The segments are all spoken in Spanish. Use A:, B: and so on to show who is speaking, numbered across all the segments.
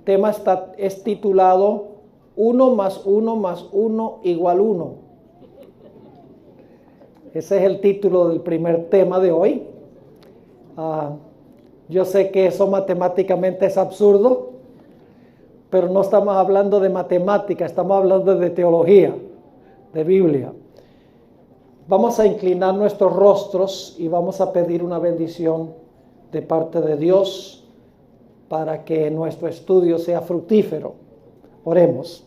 A: tema es titulado 1 más 1 más 1 igual 1. Ese es el título del primer tema de hoy. Yo sé que eso matemáticamente es absurdo, pero no estamos hablando de matemática, estamos hablando de teología, de Biblia. Vamos a inclinar nuestros rostros y vamos a pedir una bendición de parte de Dios para que nuestro estudio sea fructífero. Oremos.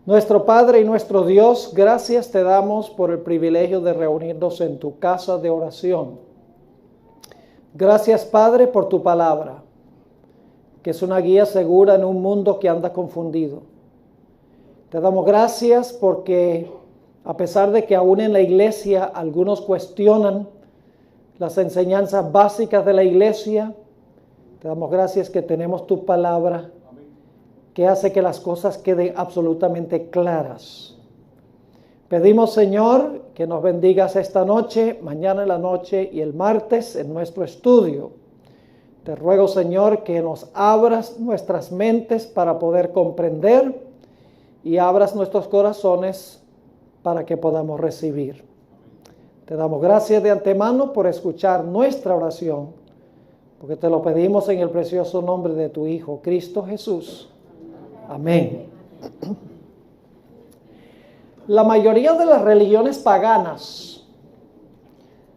A: Nuestro Padre y nuestro Dios, gracias te damos por el privilegio de reunirnos en tu casa de oración. Gracias, Padre, por tu palabra, que es una guía segura en un mundo que anda confundido. Te damos gracias porque, a pesar de que aún en la iglesia algunos cuestionan las enseñanzas básicas de la iglesia, te damos gracias que tenemos tu palabra que hace que las cosas queden absolutamente claras. Pedimos, Señor, que nos bendigas esta noche, mañana en la noche y el martes en nuestro estudio. Te ruego, Señor, que nos abras nuestras mentes para poder comprender y abras nuestros corazones para que podamos recibir. Te damos gracias de antemano por escuchar nuestra oración, porque te lo pedimos en el precioso nombre de tu Hijo, Cristo Jesús. Amén. La mayoría de las religiones paganas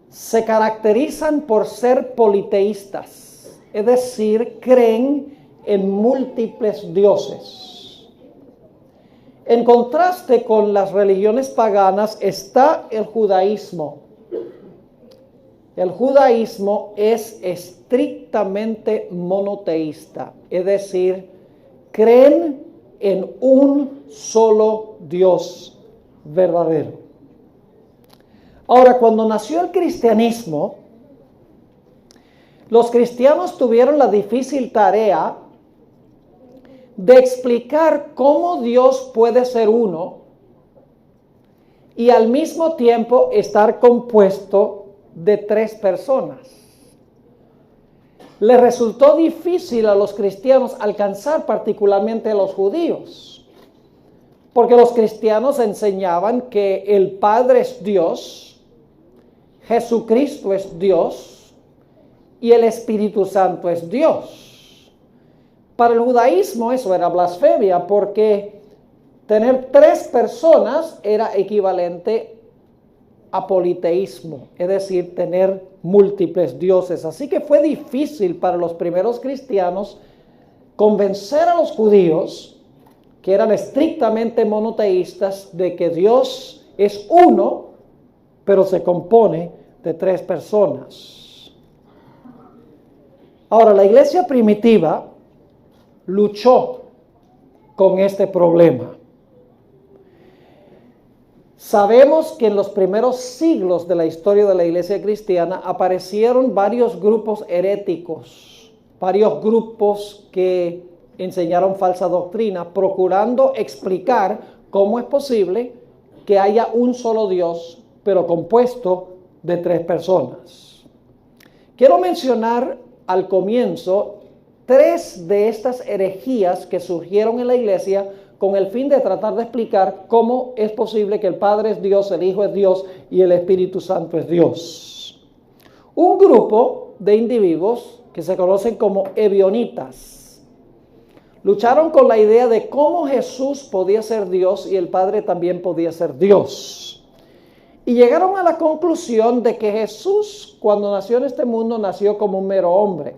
A: se caracterizan por ser politeístas, es decir, creen en múltiples dioses. En contraste con las religiones paganas está el judaísmo. El judaísmo es estrictamente monoteísta, es decir, creen en un solo Dios verdadero. Ahora, cuando nació el cristianismo, los cristianos tuvieron la difícil tarea de explicar cómo Dios puede ser uno y al mismo tiempo estar compuesto de tres personas. Les resultó difícil a los cristianos alcanzar, particularmente a los judíos, porque los cristianos enseñaban que el Padre es Dios, Jesucristo es Dios y el Espíritu Santo es Dios. Para el judaísmo eso era blasfemia, porque tener tres personas era equivalente a politeísmo, es decir, tener múltiples dioses. Así que fue difícil para los primeros cristianos convencer a los judíos, que eran estrictamente monoteístas, de que Dios es uno, pero se compone de tres personas. Ahora, la iglesia primitiva luchó con este problema. Sabemos que en los primeros siglos de la historia de la iglesia cristiana aparecieron varios grupos heréticos, varios grupos que enseñaron falsa doctrina, procurando explicar cómo es posible que haya un solo Dios, pero compuesto de tres personas. Quiero mencionar al comienzo tres de estas herejías que surgieron en la iglesia con el fin de tratar de explicar cómo es posible que el Padre es Dios, el Hijo es Dios y el Espíritu Santo es Dios. Un grupo de individuos que se conocen como ebionitas lucharon con la idea de cómo Jesús podía ser Dios y el Padre también podía ser Dios. Y llegaron a la conclusión de que Jesús, cuando nació en este mundo, nació como un mero hombre.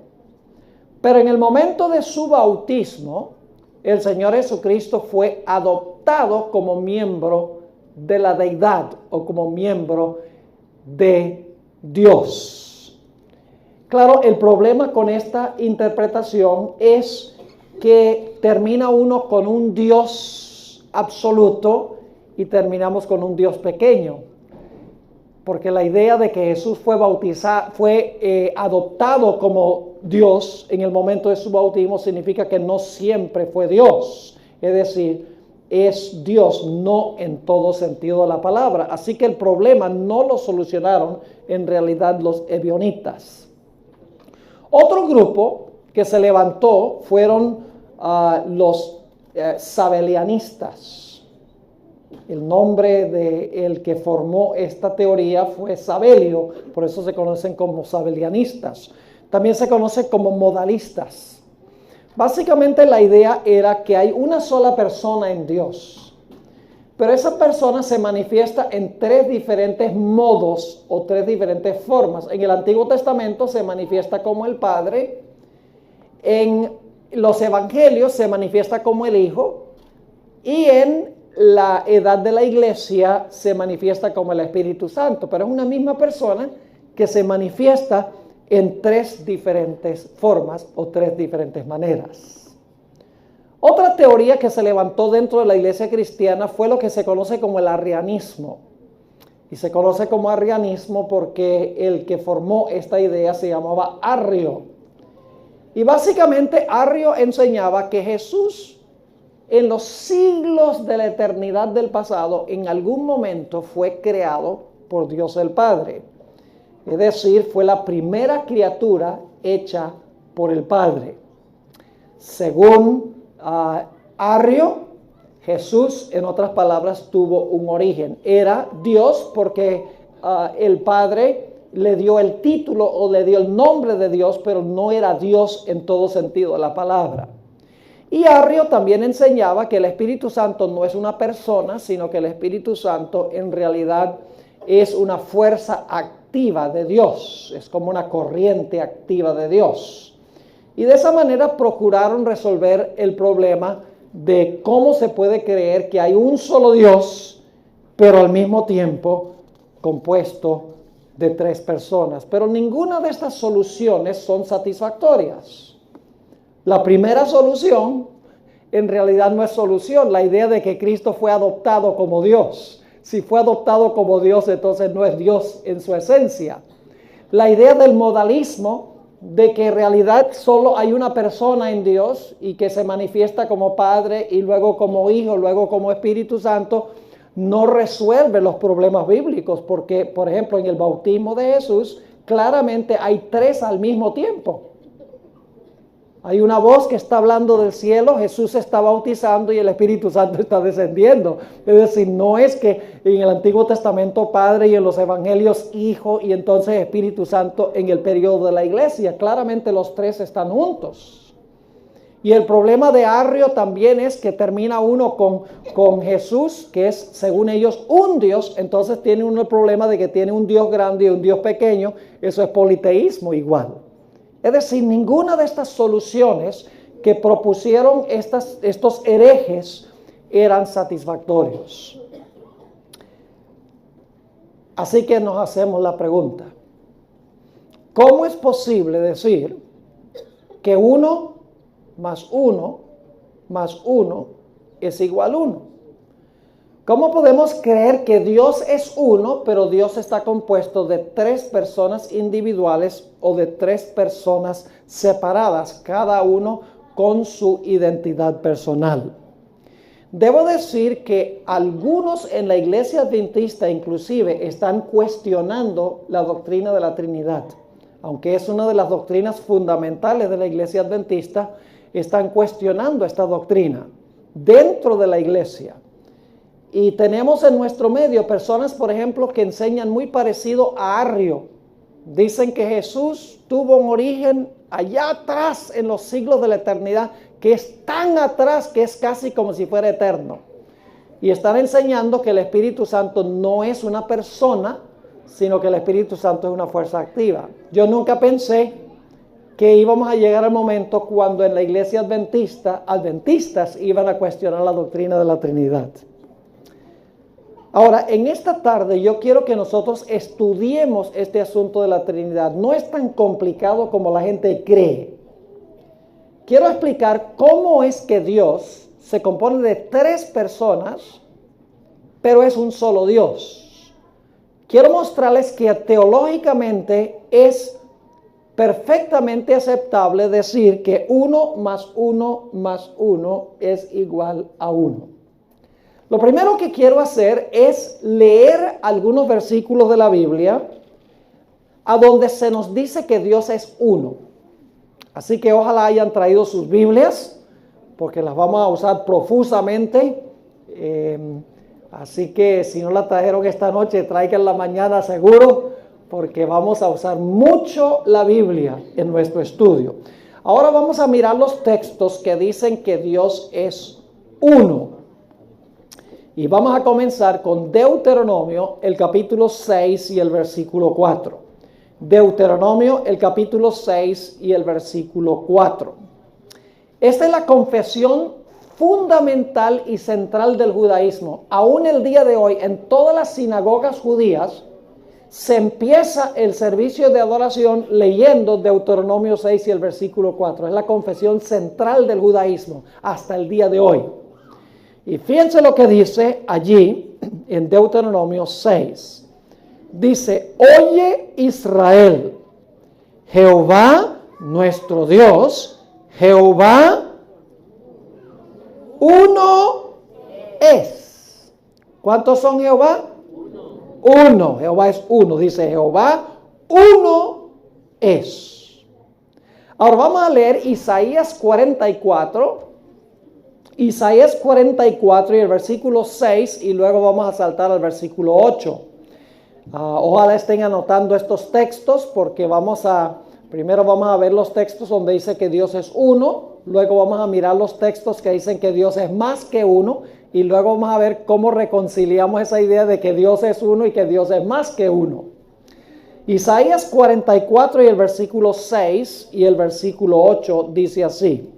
A: Pero en el momento de su bautismo, el Señor Jesucristo fue adoptado como miembro de la deidad o como miembro de Dios. Claro, el problema con esta interpretación es que termina uno con un Dios absoluto y terminamos con un Dios pequeño. Porque la idea de que Jesús fue adoptado como Dios en el momento de su bautismo significa que no siempre fue Dios. Es decir, es Dios, no en todo sentido de la palabra. Así que el problema no lo solucionaron en realidad los ebionitas. Otro grupo que se levantó fueron los sabelianistas. El nombre del que formó esta teoría fue Sabelio, por eso se conocen como sabelianistas. También se conoce como modalistas. Básicamente la idea era que hay una sola persona en Dios, pero esa persona se manifiesta en tres diferentes modos o tres diferentes formas. En el Antiguo Testamento se manifiesta como el Padre, en los Evangelios se manifiesta como el Hijo, y en la edad de la iglesia se manifiesta como el Espíritu Santo, pero es una misma persona que se manifiesta en tres diferentes formas o tres diferentes maneras. Otra teoría que se levantó dentro de la iglesia cristiana fue lo que se conoce como el arrianismo. Y se conoce como arrianismo porque el que formó esta idea se llamaba Arrio. Y básicamente Arrio enseñaba que Jesús, en los siglos de la eternidad del pasado, en algún momento fue creado por Dios el Padre. Es decir, fue la primera criatura hecha por el Padre. Según Arrio, Jesús, en otras palabras, tuvo un origen. Era Dios porque el Padre le dio el título o le dio el nombre de Dios, pero no era Dios en todo sentido de la palabra. Y Arrio también enseñaba que el Espíritu Santo no es una persona, sino que el Espíritu Santo en realidad es una fuerza activa de Dios, es como una corriente activa de Dios. Y de esa manera procuraron resolver el problema de cómo se puede creer que hay un solo Dios, pero al mismo tiempo compuesto de tres personas. Pero ninguna de estas soluciones son satisfactorias. La primera solución en realidad no es solución, la idea de que Cristo fue adoptado como Dios. Si fue adoptado como Dios, entonces no es Dios en su esencia. La idea del modalismo, de que en realidad solo hay una persona en Dios y que se manifiesta como Padre y luego como Hijo, luego como Espíritu Santo, no resuelve los problemas bíblicos, porque, por ejemplo, en el bautismo de Jesús, claramente hay tres al mismo tiempo. Hay una voz que está hablando del cielo, Jesús se está bautizando y el Espíritu Santo está descendiendo. Es decir, no es que en el Antiguo Testamento Padre y en los Evangelios Hijo y entonces Espíritu Santo en el periodo de la iglesia. Claramente los tres están juntos. Y el problema de Arrio también es que termina uno con Jesús, que es según ellos un Dios, entonces tiene uno el problema de que tiene un Dios grande y un Dios pequeño. Eso es politeísmo igual. Es decir, ninguna de estas soluciones que propusieron estos herejes eran satisfactorios. Así que nos hacemos la pregunta: ¿cómo es posible decir que 1 más 1 más 1 es igual a 1? ¿Cómo podemos creer que Dios es uno, pero Dios está compuesto de tres personas individuales o de tres personas separadas, cada uno con su identidad personal? Debo decir que algunos en la iglesia adventista inclusive están cuestionando la doctrina de la Trinidad. Aunque es una de las doctrinas fundamentales de la iglesia adventista, están cuestionando esta doctrina dentro de la iglesia. Y tenemos en nuestro medio personas, por ejemplo, que enseñan muy parecido a Arrio. Dicen que Jesús tuvo un origen allá atrás en los siglos de la eternidad, que es tan atrás que es casi como si fuera eterno. Y están enseñando que el Espíritu Santo no es una persona, sino que el Espíritu Santo es una fuerza activa. Yo nunca pensé que íbamos a llegar al momento cuando en la iglesia adventistas iban a cuestionar la doctrina de la Trinidad. Ahora, en esta tarde yo quiero que nosotros estudiemos este asunto de la Trinidad. No es tan complicado como la gente cree. Quiero explicar cómo es que Dios se compone de tres personas, pero es un solo Dios. Quiero mostrarles que teológicamente es perfectamente aceptable decir que 1 más 1 más 1 es igual a 1. Lo primero que quiero hacer es leer algunos versículos de la Biblia a donde se nos dice que Dios es uno. Así que ojalá hayan traído sus Biblias porque las vamos a usar profusamente. Así que si no la trajeron esta noche, tráiganla mañana seguro, porque vamos a usar mucho la Biblia en nuestro estudio. Ahora vamos a mirar los textos que dicen que Dios es uno. Y vamos a comenzar con Deuteronomio, el capítulo 6 y el versículo 4. Deuteronomio, el capítulo 6 y el versículo 4. Esta es la confesión fundamental y central del judaísmo. Aún el día de hoy, en todas las sinagogas judías, se empieza el servicio de adoración leyendo Deuteronomio 6 y el versículo 4. Es la confesión central del judaísmo hasta el día de hoy. Y fíjense lo que dice allí en Deuteronomio 6. Dice: oye Israel, Jehová nuestro Dios, Jehová uno es. ¿Cuántos son Jehová? Uno. Jehová es uno. Dice Jehová uno es. Ahora vamos a leer Isaías 44. Isaías 44 y el versículo 6, y luego vamos a saltar al versículo 8. Ojalá estén anotando estos textos, porque primero vamos a ver los textos donde dice que Dios es uno, luego vamos a mirar los textos que dicen que Dios es más que uno, y luego vamos a ver cómo reconciliamos esa idea de que Dios es uno y que Dios es más que uno. Isaías 44 y el versículo 6 y el versículo 8 dice así: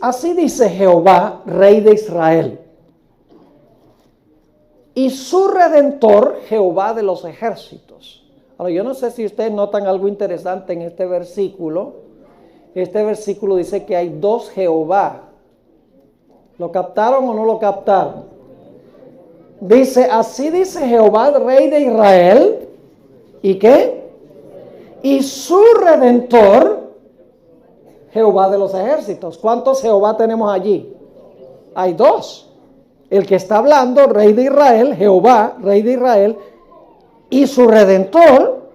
A: así dice Jehová, Rey de Israel, y su Redentor, Jehová de los ejércitos. Ahora, yo no sé si ustedes notan algo interesante en este versículo. Este versículo dice que hay dos Jehová. ¿Lo captaron o no lo captaron? Dice, así dice Jehová, Rey de Israel, ¿y qué? Y su Redentor, Jehová de los ejércitos. ¿Cuántos Jehová tenemos allí? Hay dos. El que está hablando, Rey de Israel, Jehová, Rey de Israel, y su Redentor,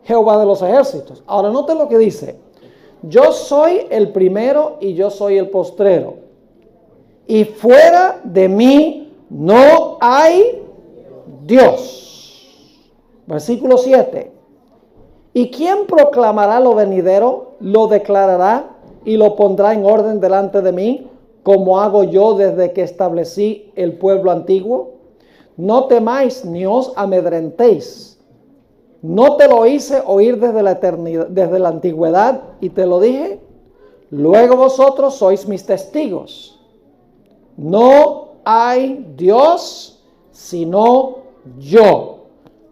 A: Jehová de los ejércitos. Ahora noten lo que dice: yo soy el primero y yo soy el postrero, y fuera de mí no hay Dios. Versículo 7. ¿Y quién proclamará lo venidero? Lo declarará y lo pondrá en orden delante de mí, como hago yo desde que establecí el pueblo antiguo. No temáis ni os amedrentéis. ¿No te lo hice oír desde la eternidad, desde la antigüedad, y te lo dije? Luego vosotros sois mis testigos. No hay Dios sino yo.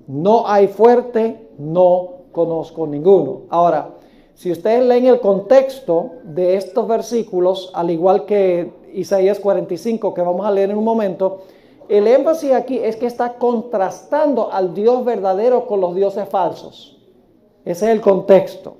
A: No hay fuerte, no conozco ninguno. Ahora, si ustedes leen el contexto de estos versículos, al igual que Isaías 45, que vamos a leer en un momento, el énfasis aquí es que está contrastando al Dios verdadero con los dioses falsos. Ese es el contexto.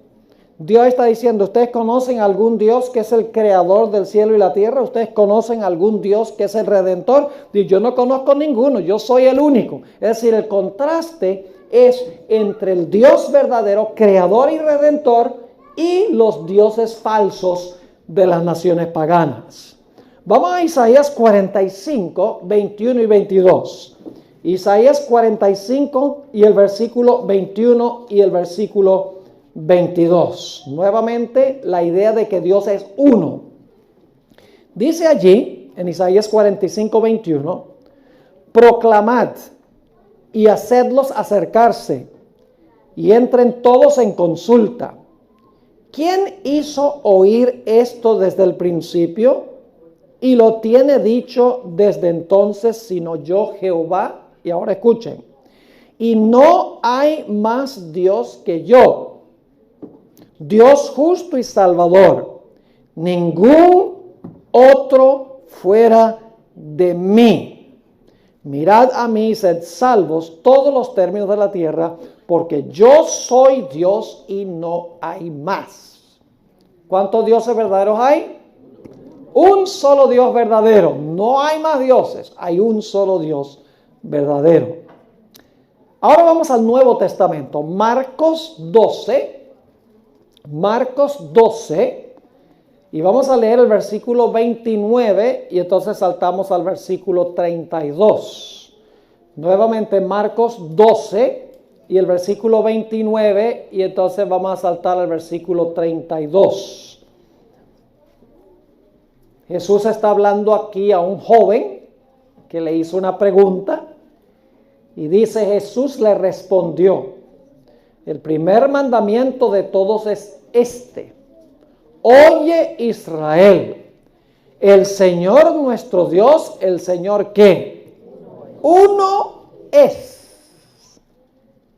A: Dios está diciendo: ¿ustedes conocen algún Dios que es el creador del cielo y la tierra? ¿Ustedes conocen algún Dios que es el redentor? Dice: yo no conozco ninguno, yo soy el único. Es decir, el contraste es entre el Dios verdadero, creador y redentor, y los dioses falsos de las naciones paganas. Vamos a Isaías 45, 21 y 22. Isaías 45 y el versículo 21 y el versículo 22. Nuevamente la idea de que Dios es uno. Dice allí en Isaías 45, 21: proclamad y hacedlos acercarse, y entren todos en consulta. ¿Quién hizo oír esto desde el principio? Y lo tiene dicho desde entonces, sino yo, Jehová. Y ahora escuchen: y no hay más Dios que yo, Dios justo y salvador, ningún otro fuera de mí. Mirad a mí y sed salvos todos los términos de la tierra, porque yo soy Dios y no hay más. ¿Cuántos dioses verdaderos hay? Un solo Dios verdadero. No hay más dioses, hay un solo Dios verdadero. Ahora vamos al Nuevo Testamento. Marcos 12, Y vamos a leer el versículo 29 y entonces saltamos al versículo 32. Nuevamente Marcos 12 y el versículo 29 y entonces vamos a saltar al versículo 32. Jesús está hablando aquí a un joven que le hizo una pregunta y dice: Jesús le respondió: el primer mandamiento de todos es este: oye Israel, el Señor nuestro Dios, el Señor ¿qué? Uno es.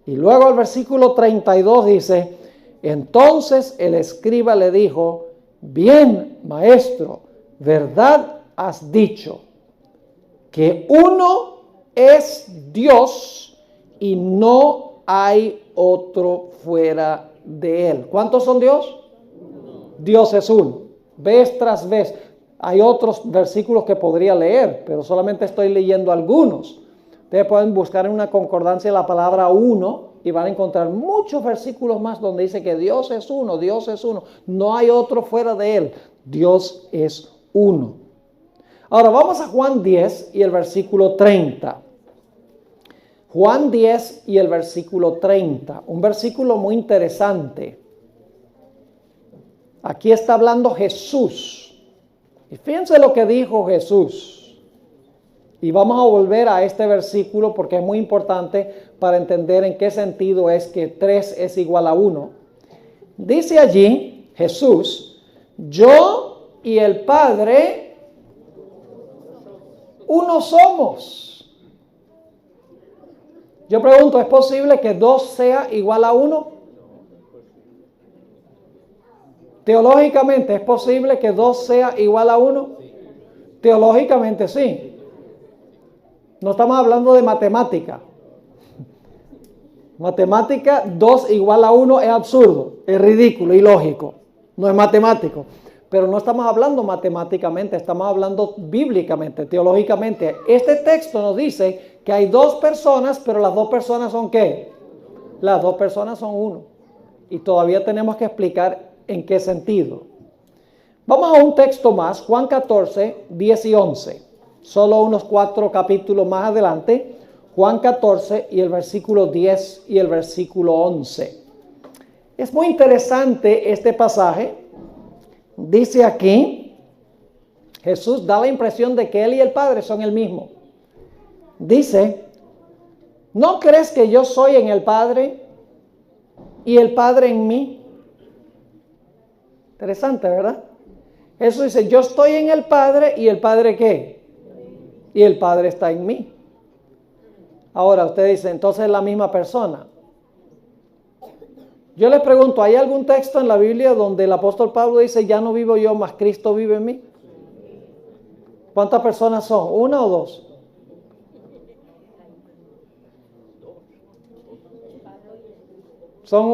A: Y luego el versículo 32 dice: entonces el escriba le dijo: bien, maestro, verdad has dicho, que uno es Dios y no hay otro fuera de él. ¿Cuántos son Dios? Dios es uno. Vez tras vez. Hay otros versículos que podría leer, pero solamente estoy leyendo algunos. Ustedes pueden buscar en una concordancia la palabra uno y van a encontrar muchos versículos más donde dice que Dios es uno, Dios es uno. No hay otro fuera de él. Dios es uno. Ahora vamos a Juan 10 y el versículo 30. Juan 10 y el versículo 30. Un versículo muy interesante. Aquí está hablando Jesús. Y fíjense lo que dijo Jesús. Y vamos a volver a este versículo porque es muy importante para entender en qué sentido es que 3 es igual a 1. Dice allí Jesús: yo y el Padre uno somos. Yo pregunto, ¿es posible que 2 sea igual a 1? Teológicamente, ¿es posible que 2 sea igual a 1? Teológicamente sí. No estamos hablando de matemática. Matemática, 2 igual a 1 es absurdo, es ridículo, ilógico. No es matemático. Pero no estamos hablando matemáticamente, estamos hablando bíblicamente, teológicamente. Este texto nos dice que hay 2 personas, pero las 2 personas son ¿qué? Las 2 personas son uno. Y todavía tenemos que explicar en qué sentido. Vamos a un texto más, Juan 14, 10 y 11. Solo unos 4 capítulos más adelante, Juan 14 y el versículo 10 y el versículo 11. Es muy interesante este pasaje. Dice aquí, Jesús da la impresión de que Él y el Padre son el mismo. Dice: ¿no crees que yo soy en el Padre y el Padre en mí? Interesante, ¿verdad? Jesús dice: yo estoy en el Padre y el Padre ¿qué? Y el Padre está en mí. Ahora usted dice, entonces es la misma persona. Yo les pregunto, ¿hay algún texto en la Biblia donde el apóstol Pablo dice: ya no vivo yo, mas Cristo vive en mí? ¿Cuántas personas son? ¿Una o 2?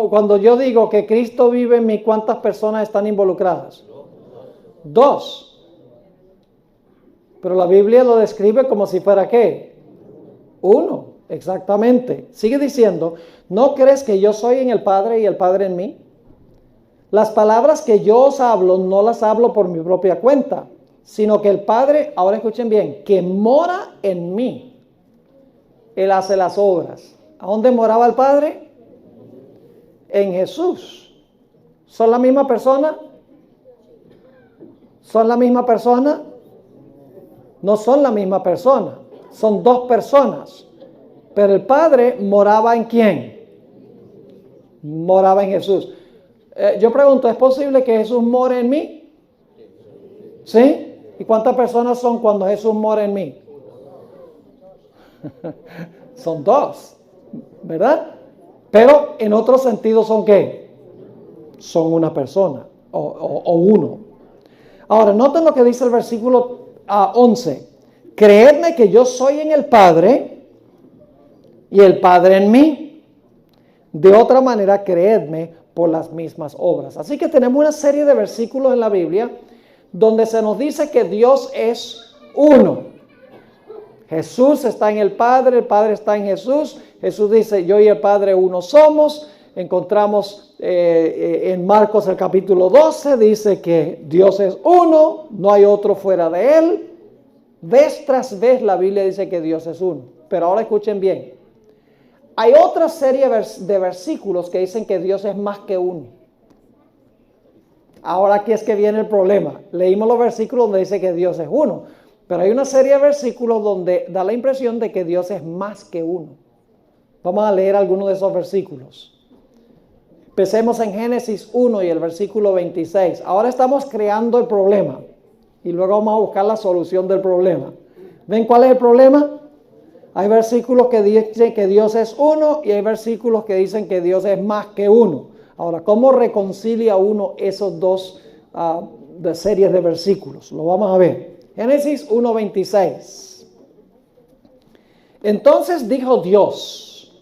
A: Cuando yo digo que Cristo vive en mí, ¿cuántas personas están involucradas? 2. Pero la Biblia lo describe como si fuera ¿qué? 1, exactamente. Sigue diciendo: ¿no crees que yo soy en el Padre y el Padre en mí? Las palabras que yo os hablo, no las hablo por mi propia cuenta, sino que el Padre, ahora escuchen bien, que mora en mí, Él hace las obras. ¿A dónde moraba el Padre? En Jesús. ¿Son la misma persona? ¿Son la misma persona? No son la misma persona. Son 2 personas. Pero el Padre moraba ¿en quién? Moraba en Jesús. Yo pregunto, ¿es posible que Jesús more en mí? ¿Sí? ¿Y cuántas personas son cuando Jesús mora en mí? Son 2, ¿verdad? Pero en otro sentido son ¿qué? Son una persona o uno. Ahora, noten lo que dice el versículo 11. Creedme que yo soy en el Padre y el Padre en mí. De otra manera, creedme por las mismas obras. Así que tenemos una serie de versículos en la Biblia donde se nos dice que Dios es uno. Jesús está en el Padre está en Jesús. Jesús dice: yo y el Padre uno somos. encontramos en Marcos el capítulo 12, dice que Dios es uno, no hay otro fuera de Él. Vez tras vez la Biblia dice que Dios es uno. Pero ahora escuchen bien. Hay otra serie de versículos que dicen que Dios es más que uno. Ahora aquí es que viene el problema. Leímos los versículos donde dice que Dios es uno. Pero hay una serie de versículos donde da la impresión de que Dios es más que uno. Vamos a leer algunos de esos versículos. Empecemos en Génesis 1 y el versículo 26. Ahora estamos creando el problema. Y luego vamos a buscar la solución del problema. ¿Ven cuál es el problema? Hay versículos que dicen que Dios es uno y hay versículos que dicen que Dios es más que uno. Ahora, ¿cómo reconcilia uno esos dos de series de versículos? Lo vamos a ver. Génesis 1:26. Entonces dijo Dios.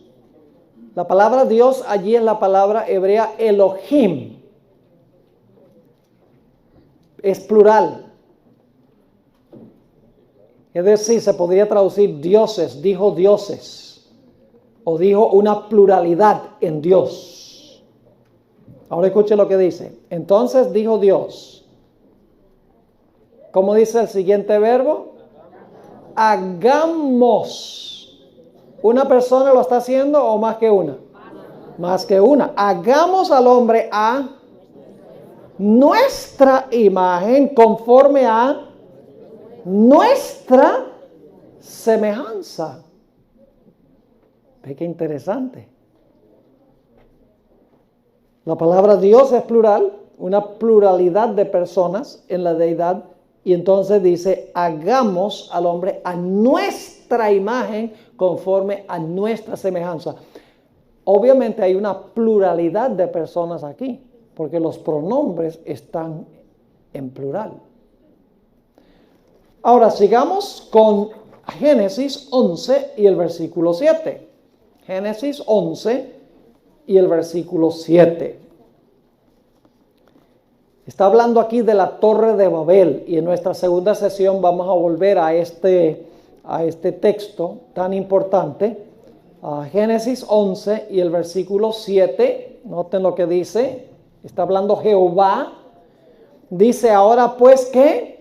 A: La palabra Dios allí es la palabra hebrea Elohim. Es plural. Es decir, se podría traducir dioses, dijo dioses. O dijo una pluralidad en Dios. Ahora escuche lo que dice. Entonces dijo Dios. ¿Cómo dice el siguiente verbo? Hagamos. ¿Una persona lo está haciendo o más que una? Más que una. Hagamos al hombre a nuestra imagen conforme a nuestra semejanza. Ve qué interesante. La palabra Dios es plural, una pluralidad de personas en la deidad. Y entonces dice, hagamos al hombre a nuestra imagen conforme a nuestra semejanza. Obviamente hay una pluralidad de personas aquí, porque los pronombres están en plural. Ahora sigamos con Génesis 11 y el versículo 7. Génesis 11 y el versículo 7. Está hablando aquí de la Torre de Babel y en nuestra segunda sesión vamos a volver a este texto tan importante. Génesis 11 y el versículo 7. Noten lo que dice. Está hablando Jehová. Dice ahora pues que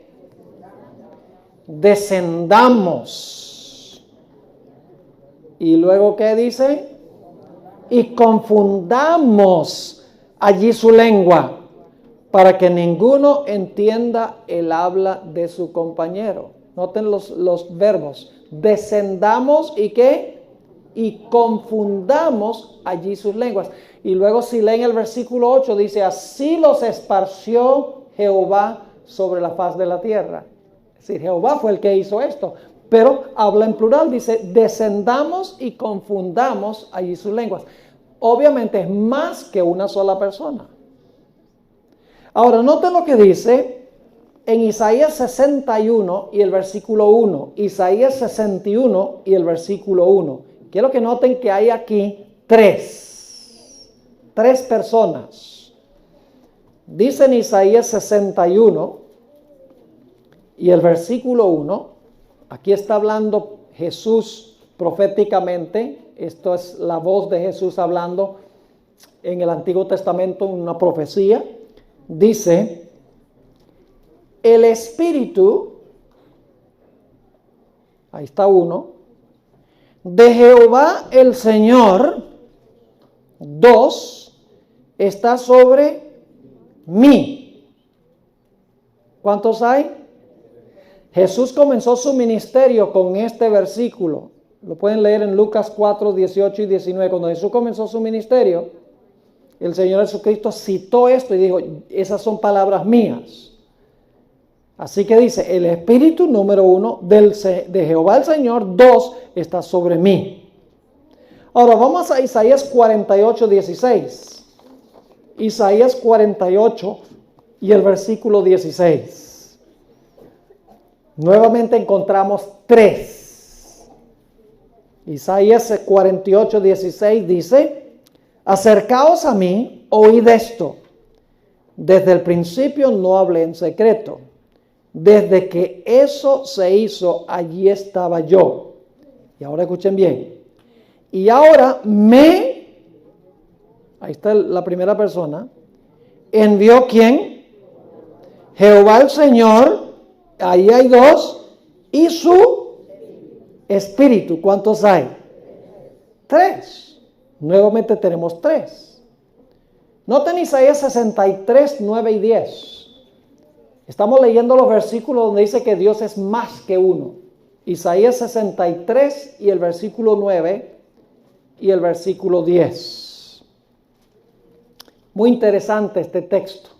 A: descendamos. Y luego ¿qué dice? Y confundamos allí su lengua, para que ninguno entienda el habla de su compañero. Noten los verbos. Descendamos y ¿qué? Y confundamos allí sus lenguas. Y luego si leen el versículo 8 dice, así los esparció Jehová sobre la faz de la tierra. Es decir, Jehová fue el que hizo esto. Pero habla en plural, dice, descendamos y confundamos allí sus lenguas. Obviamente es más que una sola persona. Ahora, noten lo que dice en Isaías 61 y el versículo 1. Isaías 61 y el versículo 1. Quiero que noten que hay aquí tres personas. Dice en Isaías 61 y el versículo 1. Aquí está hablando Jesús proféticamente. Esto es la voz de Jesús hablando en el Antiguo Testamento, una profecía. Dice, el Espíritu, ahí está uno, de Jehová el Señor, 2, está sobre mí. ¿Cuántos hay? Jesús comenzó su ministerio con este versículo. Lo pueden leer en Lucas 4, 18 y 19. Cuando Jesús comenzó su ministerio, el Señor Jesucristo citó esto y dijo, esas son palabras mías. Así que dice, el Espíritu número 1 de Jehová el Señor, 2, está sobre mí. Ahora vamos a Isaías 48, 16. Isaías 48 y el versículo 16. Nuevamente encontramos 3. Isaías 48, 16 dice, acercaos a mí, oíd esto. Desde el principio no hablé en secreto. Desde que eso se hizo, allí estaba yo. Y ahora escuchen bien. Y ahora me ahí está la primera persona. ¿Envió quién? Jehová el Señor, ahí hay dos, y su Espíritu. ¿Cuántos hay? 3. Nuevamente tenemos 3. Noten Isaías 63, 9 y 10. Estamos leyendo los versículos donde dice que Dios es más que uno. Isaías 63 y el versículo 9 y el versículo 10. Muy interesante este texto.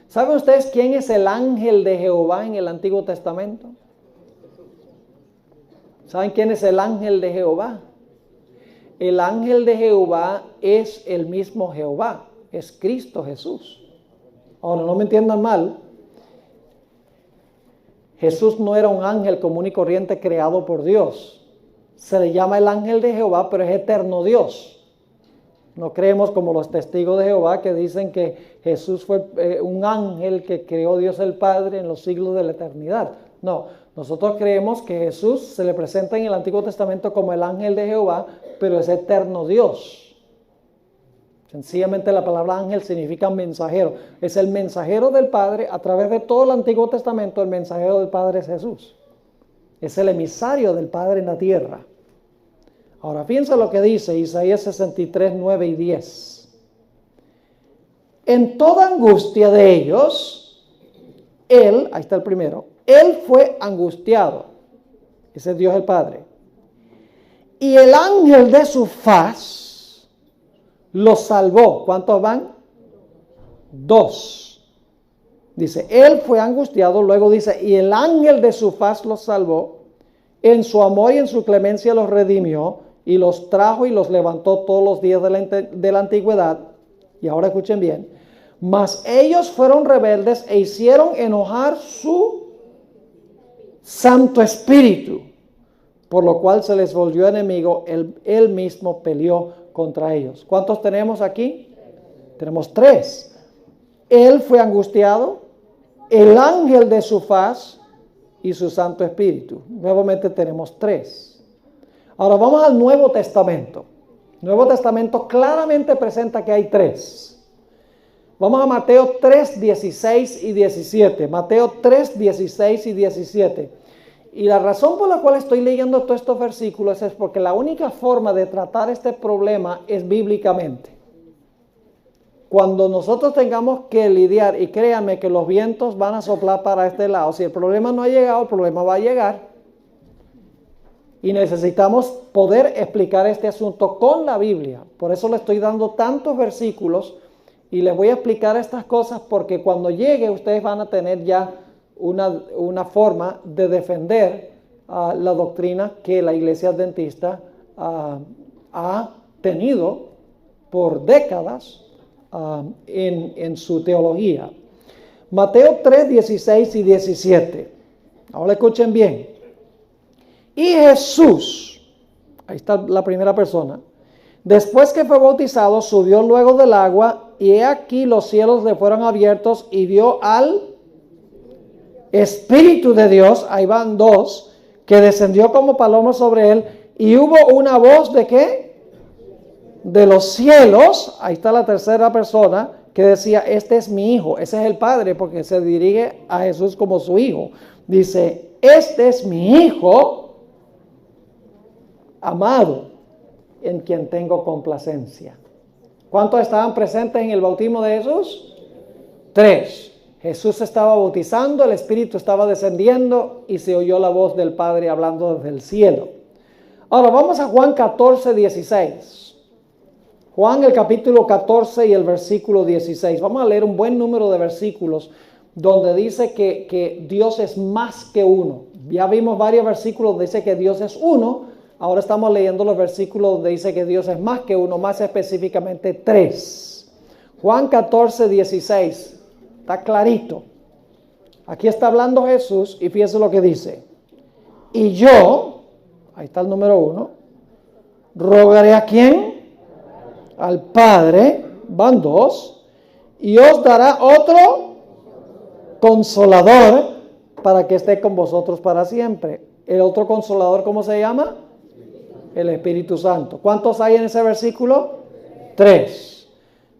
A: ¿Saben ustedes quién es el ángel de Jehová en el Antiguo Testamento? ¿Saben quién es el ángel de Jehová? El ángel de Jehová es el mismo Jehová, es Cristo Jesús. Ahora, no me entiendan mal. Jesús no era un ángel común y corriente creado por Dios. Se le llama el ángel de Jehová, pero es eterno Dios. No creemos como los testigos de Jehová que dicen que Jesús fue un ángel que creó Dios el Padre en los siglos de la eternidad. No, nosotros creemos que Jesús se le presenta en el Antiguo Testamento como el ángel de Jehová, pero es eterno Dios. Sencillamente la palabra ángel significa mensajero. Es el mensajero del Padre. A través de todo el Antiguo Testamento, el mensajero del Padre es Jesús. Es el emisario del Padre en la tierra. Ahora, fíjense lo que dice Isaías 63, 9 y 10. En toda angustia de ellos, él, ahí está el primero, él fue angustiado. Ese es Dios el Padre. Y el ángel de su faz los salvó. ¿Cuántos van? 2. Dice, él fue angustiado, luego dice, y el ángel de su faz los salvó. En su amor y en su clemencia los redimió y los trajo y los levantó todos los días de la antigüedad. Y ahora escuchen bien. Mas ellos fueron rebeldes e hicieron enojar su Santo Espíritu, por lo cual se les volvió enemigo. Él mismo peleó contra ellos. ¿Cuántos tenemos aquí? Tenemos 3. Él fue angustiado, el ángel de su faz y su Santo Espíritu. Nuevamente tenemos 3. Ahora vamos al Nuevo Testamento. El Nuevo Testamento claramente presenta que hay 3. Vamos a Mateo 3, 16 y 17. Mateo 3, 16 y 17. Y la razón por la cual estoy leyendo todos estos versículos es porque la única forma de tratar este problema es bíblicamente. Cuando nosotros tengamos que lidiar, y créanme que los vientos van a soplar para este lado, si el problema no ha llegado, el problema va a llegar. Y necesitamos poder explicar este asunto con la Biblia. Por eso le estoy dando tantos versículos y les voy a explicar estas cosas porque cuando llegue ustedes van a tener ya una forma de defender la doctrina que la Iglesia Adventista ha tenido por décadas en su teología. Mateo 3, 16 y 17. Ahora escuchen bien. Y Jesús, ahí está la primera persona, después que fue bautizado, subió luego del agua, y he aquí los cielos le fueron abiertos, y vio al Espíritu de Dios, ahí van 2, que descendió como paloma sobre él, y hubo una voz ¿de qué? De los cielos, ahí está la tercera persona, que decía, este es mi hijo. Ese es el Padre, porque se dirige a Jesús como su hijo. Dice, este es mi hijo amado, en quien tengo complacencia. ¿Cuántos estaban presentes en el bautismo de Jesús? 3. Jesús estaba bautizando, el Espíritu estaba descendiendo y se oyó la voz del Padre hablando desde el cielo. Ahora vamos a Juan 14, 16. Juan el capítulo 14 y el versículo 16. Vamos a leer un buen número de versículos donde dice que Dios es más que uno. Ya vimos varios versículos donde dice que Dios es uno. Ahora estamos leyendo los versículos donde dice que Dios es más que uno, más específicamente 3. Juan 14, 16. Está clarito. Aquí está hablando Jesús y fíjense lo que dice. Y yo, ahí está el número 1, rogaré ¿a quién? Al Padre, van 2, y os dará otro consolador para que esté con vosotros para siempre. El otro consolador, ¿cómo se llama? El Espíritu Santo. ¿Cuántos hay en ese versículo? 3.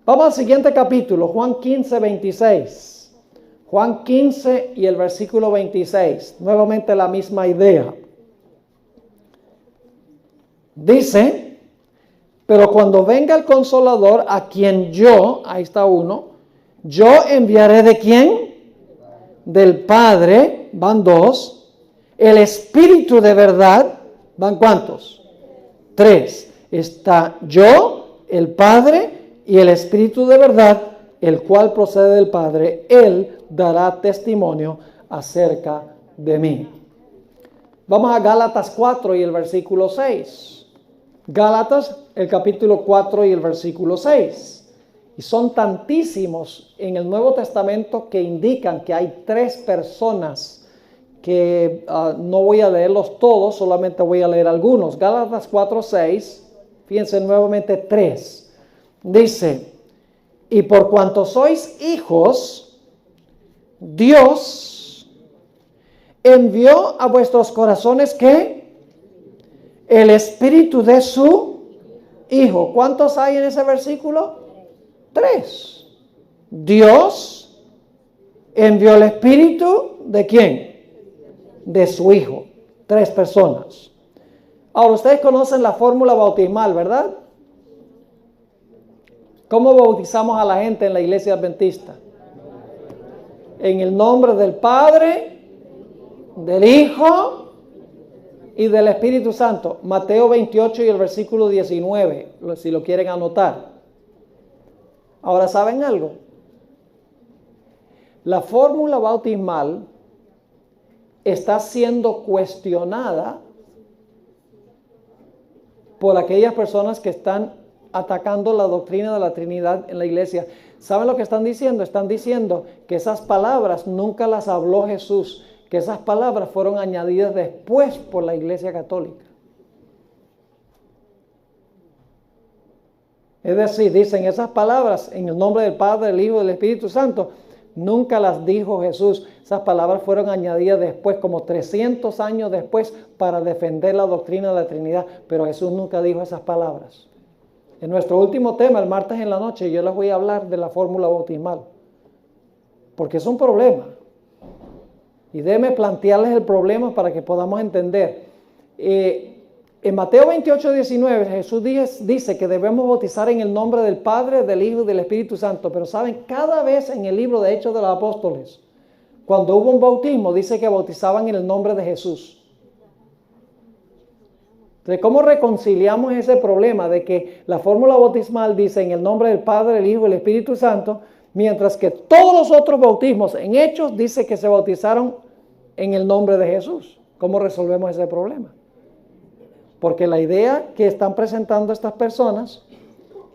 A: Vamos al siguiente capítulo, Juan 15, 26. Juan 15 y el versículo 26. Nuevamente la misma idea. Dice, pero cuando venga el Consolador, a quien yo, ahí está uno, yo enviaré ¿de quién? Del Padre, van dos. El Espíritu de verdad, ¿van cuántos? Tres. Está yo, el Padre y el Espíritu de verdad, el cual procede del Padre. Él dará testimonio acerca de mí. Vamos a Gálatas 4 y el versículo 6. Gálatas, el capítulo 4 y el versículo 6. Y son tantísimos en el Nuevo Testamento que indican que hay tres personas que no voy a leerlos todos, solamente voy a leer algunos. Gálatas 4, 6, fíjense nuevamente tres. Dice, y por cuanto sois hijos, Dios envió a vuestros corazones ¿qué? El espíritu de su Hijo. ¿Cuántos hay en ese versículo? Tres. Dios envió el espíritu ¿de quién? De su Hijo. Tres personas. Ahora, ustedes conocen la fórmula bautismal, ¿verdad? ¿Cómo bautizamos a la gente en la iglesia adventista? En el nombre del Padre, del Hijo y del Espíritu Santo. Mateo 28 y el versículo 19, si lo quieren anotar. Ahora, ¿saben algo? La fórmula bautismal está siendo cuestionada por aquellas personas que están atacando la doctrina de la Trinidad en la iglesia. ¿Saben lo que están diciendo? Están diciendo que esas palabras nunca las habló Jesús, que esas palabras fueron añadidas después por la Iglesia Católica. Es decir, dicen esas palabras en el nombre del Padre, del Hijo y del Espíritu Santo, nunca las dijo Jesús. Esas palabras fueron añadidas después, como 300 años después, para defender la doctrina de la Trinidad, pero Jesús nunca dijo esas palabras. En nuestro último tema, el martes en la noche, yo les voy a hablar de la fórmula bautismal, porque es un problema. Y déjenme plantearles el problema para que podamos entender. En Mateo 28, 19, Jesús dice que debemos bautizar en el nombre del Padre, del Hijo y del Espíritu Santo. Pero saben, cada vez en el libro de Hechos de los Apóstoles, cuando hubo un bautismo, dice que bautizaban en el nombre de Jesús. Entonces, ¿cómo reconciliamos ese problema de que la fórmula bautismal dice en el nombre del Padre, del Hijo y del Espíritu Santo, mientras que todos los otros bautismos en Hechos dice que se bautizaron en el nombre de Jesús? ¿Cómo resolvemos ese problema? Porque la idea que están presentando estas personas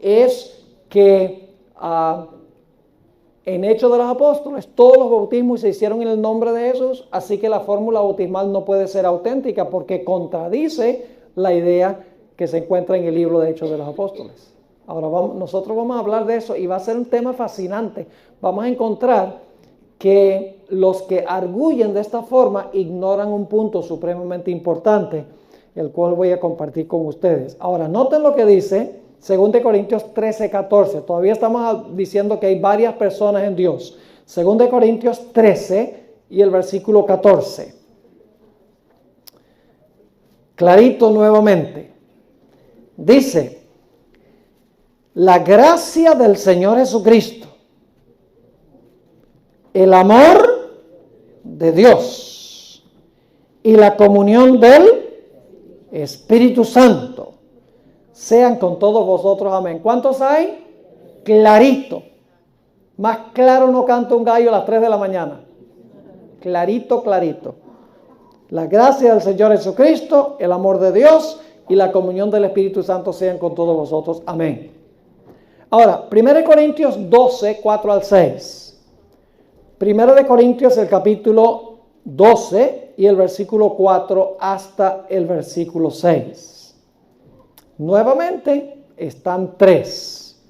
A: es que en Hechos de los Apóstoles todos los bautismos se hicieron en el nombre de Jesús, así que la fórmula bautismal no puede ser auténtica porque contradice la idea que se encuentra en el libro de Hechos de los Apóstoles. Ahora nosotros vamos a hablar de eso y va a ser un tema fascinante. Vamos a encontrar que los que arguyen de esta forma ignoran un punto supremamente importante, el cual voy a compartir con ustedes. Ahora, noten lo que dice 2 Corintios 13, 14. Todavía estamos diciendo que hay varias personas en Dios. 2 Corintios 13 y el versículo 14. Clarito nuevamente. Dice, la gracia del Señor Jesucristo, el amor de Dios y la comunión del Espíritu Santo sean con todos vosotros. Amén. ¿Cuántos hay? Clarito. Más claro no canta un gallo a las 3 de la mañana. Clarito, clarito. La gracia del Señor Jesucristo, el amor de Dios y la comunión del Espíritu Santo sean con todos vosotros. Amén. Ahora, 1 Corintios 12, 4 al 6. 1 Corintios, el capítulo 12 y el versículo 4 hasta el versículo 6. Nuevamente están tres.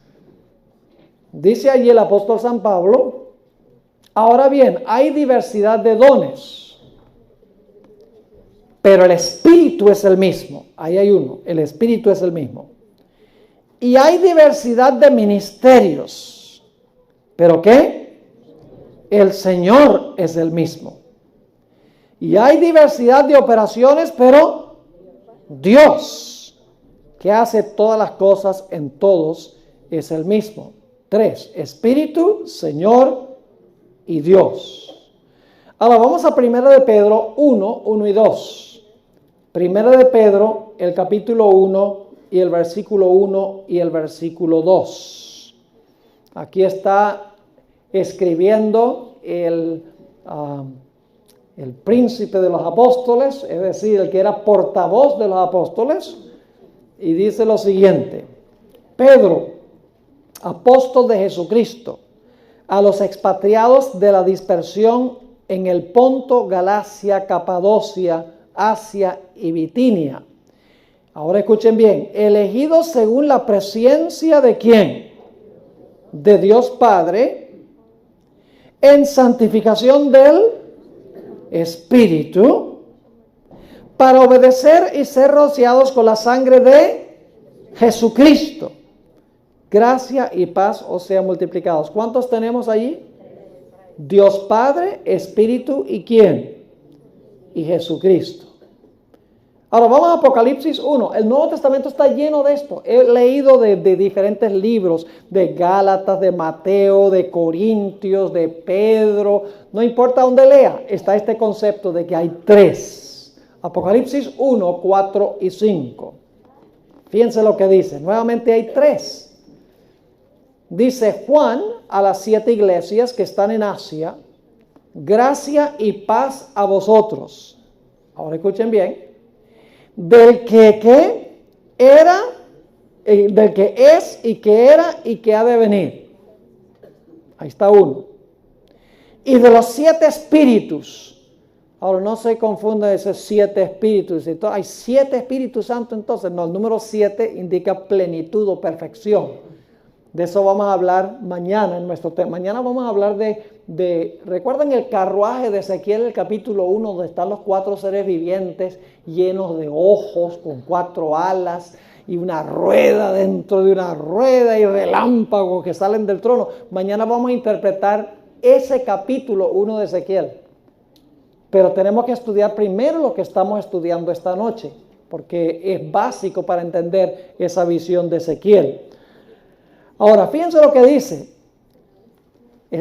A: Dice allí el apóstol San Pablo, ahora bien, hay diversidad de dones, pero el Espíritu es el mismo. Ahí hay uno, el Espíritu es el mismo. Y hay diversidad de ministerios. ¿Pero qué? El Señor es el mismo. Y hay diversidad de operaciones, pero Dios, que hace todas las cosas en todos, es el mismo. 3. Espíritu, Señor y Dios. Ahora vamos a 1 de Pedro 1, 1 y 2. 1 de Pedro, el capítulo 1 y el versículo 1 y el versículo 2. Aquí está escribiendo el príncipe de los apóstoles, es decir, el que era portavoz de los apóstoles, y dice lo siguiente: Pedro, apóstol de Jesucristo, a los expatriados de la dispersión en el Ponto, Galacia, Capadocia, Asia y Bitinia. Ahora escuchen bien: elegidos según la presciencia de ¿quién? De Dios Padre, en santificación del Espíritu, para obedecer y ser rociados con la sangre de Jesucristo. Gracia y paz os sean multiplicados. ¿Cuántos tenemos allí? Dios Padre, Espíritu y ¿quién? Y Jesucristo. Ahora vamos a Apocalipsis 1. El Nuevo Testamento está lleno de esto. He leído de diferentes libros, de Gálatas, de Mateo, de Corintios, de Pedro. No importa dónde lea, está este concepto de que hay tres. Apocalipsis 1, 4 y 5. Fíjense lo que dice. Nuevamente hay tres. Dice Juan a las 7 iglesias que están en Asia: gracia y paz a vosotros. Ahora escuchen bien. Del que era, del que es y que era y que ha de venir. Ahí está uno. Y de los 7 espíritus. Ahora no se confunda esos 7 espíritus. Hay 7 Espíritus Santos entonces. No, el número 7 indica plenitud o perfección. De eso vamos a hablar mañana en nuestro tema. Mañana vamos a hablar ¿recuerdan el carruaje de Ezequiel, el capítulo 1, donde están los 4 seres vivientes llenos de ojos, con 4 alas y una rueda dentro de una rueda y relámpagos que salen del trono? Mañana vamos a interpretar ese capítulo 1 de Ezequiel. Pero tenemos que estudiar primero lo que estamos estudiando esta noche, porque es básico para entender esa visión de Ezequiel. Ahora, fíjense lo que dice.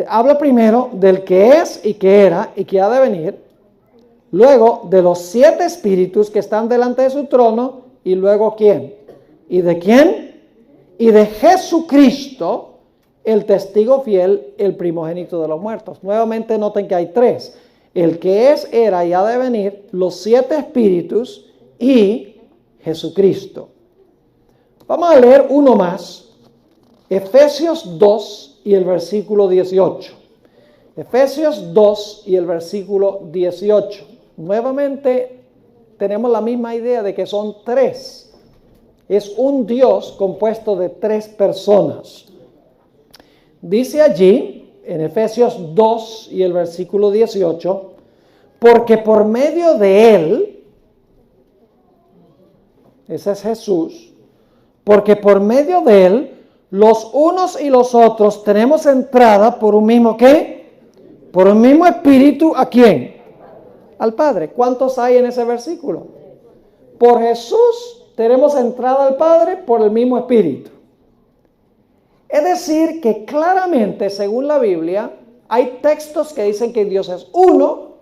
A: Habla primero del que es y que era y que ha de venir. Luego de los 7 espíritus que están delante de su trono. Y luego ¿quién? ¿Y de quién? Y de Jesucristo, el testigo fiel, el primogénito de los muertos. Nuevamente noten que hay 3. El que es, era y ha de venir, los 7 espíritus y Jesucristo. Vamos a leer uno más. Efesios 2 y el versículo 18. Efesios 2 y el versículo 18. Nuevamente tenemos la misma idea de que son 3. Es un Dios compuesto de 3 personas. Dice allí, en Efesios 2 y el versículo 18, porque por medio de Él, ese es Jesús, porque por medio de Él, los unos y los otros tenemos entrada por un mismo ¿qué? Por un mismo espíritu. ¿A quién? Al Padre. ¿Cuántos hay en ese versículo? Por Jesús tenemos entrada al Padre por el mismo espíritu. Es decir, que claramente, según la Biblia, hay textos que dicen que Dios es uno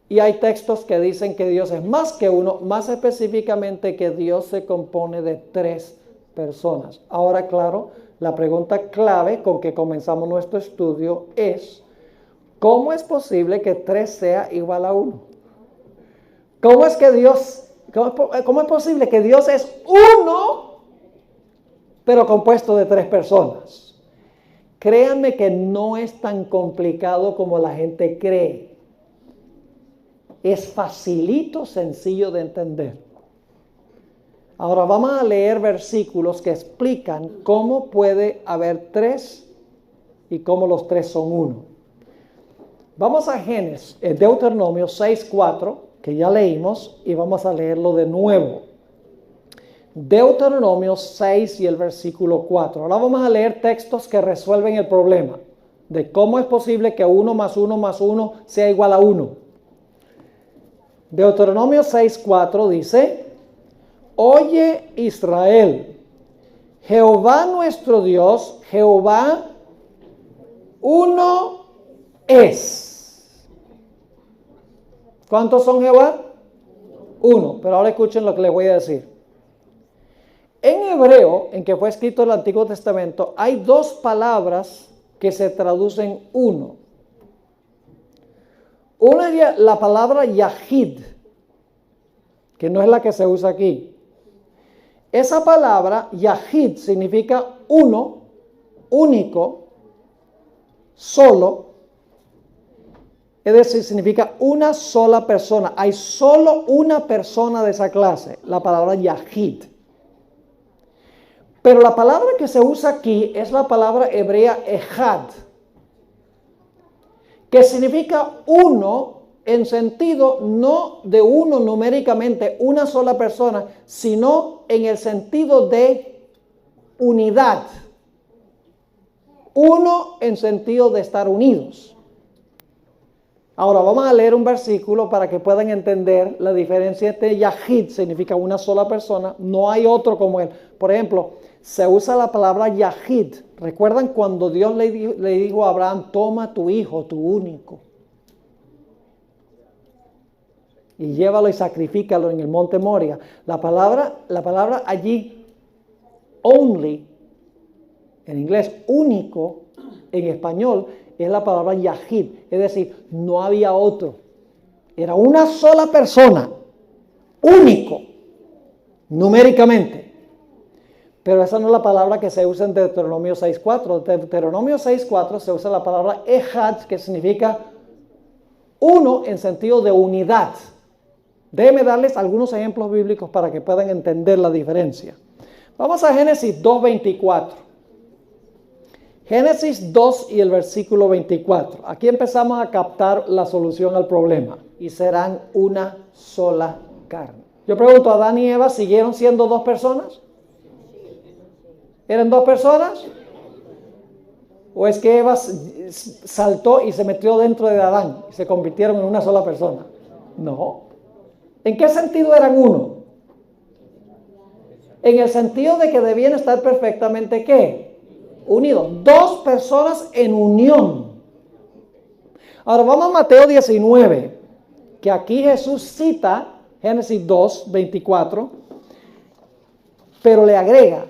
A: y hay textos que dicen que Dios es más que uno, más específicamente que Dios se compone de 3 personas. Ahora, claro, la pregunta clave con que comenzamos nuestro estudio es: ¿cómo es posible que 3 sea igual a 1? ¿Cómo es posible que Dios es uno, pero compuesto de 3 personas? Créanme que no es tan complicado como la gente cree. Es facilito, sencillo de entender. Ahora vamos a leer versículos que explican cómo puede haber 3 y cómo los 3 son 1. Vamos a Deuteronomio 6:4, que ya leímos, y vamos a leerlo de nuevo. Deuteronomio 6 y el versículo 4. Ahora vamos a leer textos que resuelven el problema de cómo es posible que 1 más 1 más 1 sea igual a 1. Deuteronomio 6, 4 dice: Oye Israel, Jehová nuestro Dios, Jehová uno es. ¿Cuántos son Jehová? Uno. Pero ahora escuchen lo que les voy a decir. En hebreo, en que fue escrito el Antiguo Testamento, hay dos palabras que se traducen uno. Una es la palabra Yahid, que no es la que se usa aquí. Esa palabra Yahid significa uno, único, solo. Es decir, significa una sola persona. Hay solo una persona de esa clase, la palabra Yahid. Pero la palabra que se usa aquí es la palabra hebrea Ejad, que significa uno en sentido no de uno numéricamente, una sola persona, sino en el sentido de unidad. Uno en sentido de estar unidos. Ahora vamos a leer un versículo para que puedan entender la diferencia entre Yahid, significa una sola persona, no hay otro como él. Por ejemplo, se usa la palabra Yahid. ¿Recuerdan cuando Dios le dijo a Abraham: toma tu hijo, tu único, y llévalo y sacrifícalo en el monte Moria? La palabra allí, only, en inglés único, en español, es la palabra Yahid. Es decir, no había otro. Era una sola persona, único, numéricamente. Pero esa no es la palabra que se usa en Deuteronomio 6.4. En Deuteronomio 6.4 se usa la palabra Ejad, que significa uno en sentido de unidad. Déjenme darles algunos ejemplos bíblicos para que puedan entender la diferencia. Vamos a Génesis 2.24. Génesis 2 y el versículo 24. Aquí empezamos a captar la solución al problema. Y serán una sola carne. Yo pregunto, ¿Adán y Eva siguieron siendo dos personas? ¿Eran dos personas? ¿O es que Eva saltó y se metió dentro de Adán y se convirtieron en una sola persona? No. ¿En qué sentido eran uno? En el sentido de que debían estar perfectamente, ¿qué? Unidos. Dos personas en unión. Ahora vamos a Mateo 19, que aquí Jesús cita Génesis 2, 24, pero le agrega,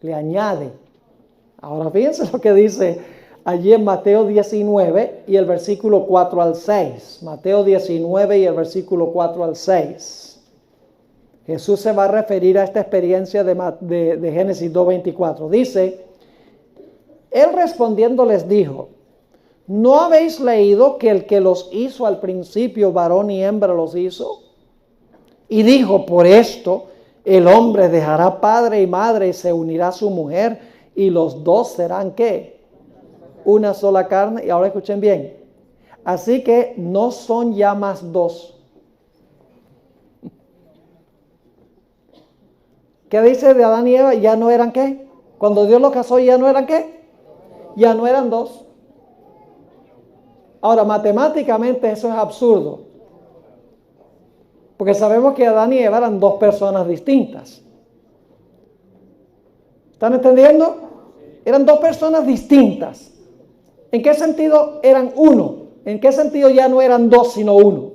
A: le añade. Ahora fíjense lo que dice allí en Mateo 19 y el versículo 4 al 6. Mateo 19 y el versículo 4 al 6. Jesús se va a referir a esta experiencia de Génesis 2:24. Dice: Él respondiendo les dijo: ¿no habéis leído que el que los hizo al principio, varón y hembra los hizo? Y dijo: por esto el hombre dejará padre y madre y se unirá a su mujer, y los dos serán, ¿qué? Una sola carne. Y ahora escuchen bien. Así que no son ya más dos. ¿Qué dice de Adán y Eva? ¿Ya no eran qué? Cuando Dios los casó, ¿ya no eran qué? Ya no eran dos. Ahora, matemáticamente eso es absurdo. Porque sabemos que Adán y Eva eran dos personas distintas. ¿Están entendiendo? Eran dos personas distintas. ¿En qué sentido eran uno? ¿En qué sentido ya no eran dos sino uno?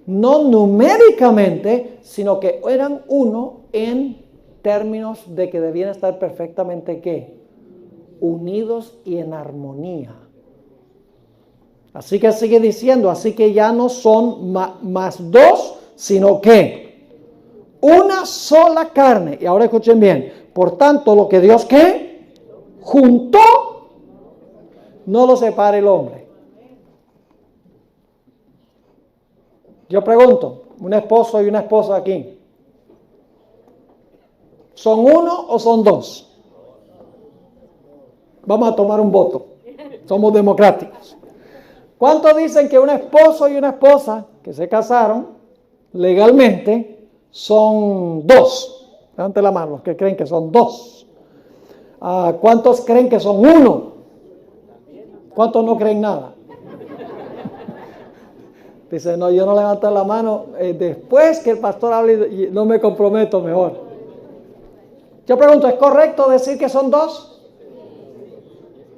A: No numéricamente, sino que eran uno en términos de que debían estar perfectamente, ¿qué? Unidos y en armonía. Así que sigue diciendo, así que ya no son más dos, sino que una sola carne. Y ahora escuchen bien. Por tanto, lo que Dios, ¿qué? Juntó, no lo separe el hombre. Yo pregunto, un esposo y una esposa aquí, ¿son uno o son dos? Vamos a tomar un voto. Somos democráticos. ¿Cuántos dicen que un esposo y una esposa que se casaron legalmente son dos? Levante la mano los que creen que son dos. ¿Cuántos creen que son uno? ¿Cuántos no creen nada? Dice, no, yo no levanto la mano. Después que el pastor hable, no me comprometo mejor. Yo pregunto, ¿es correcto decir que son dos?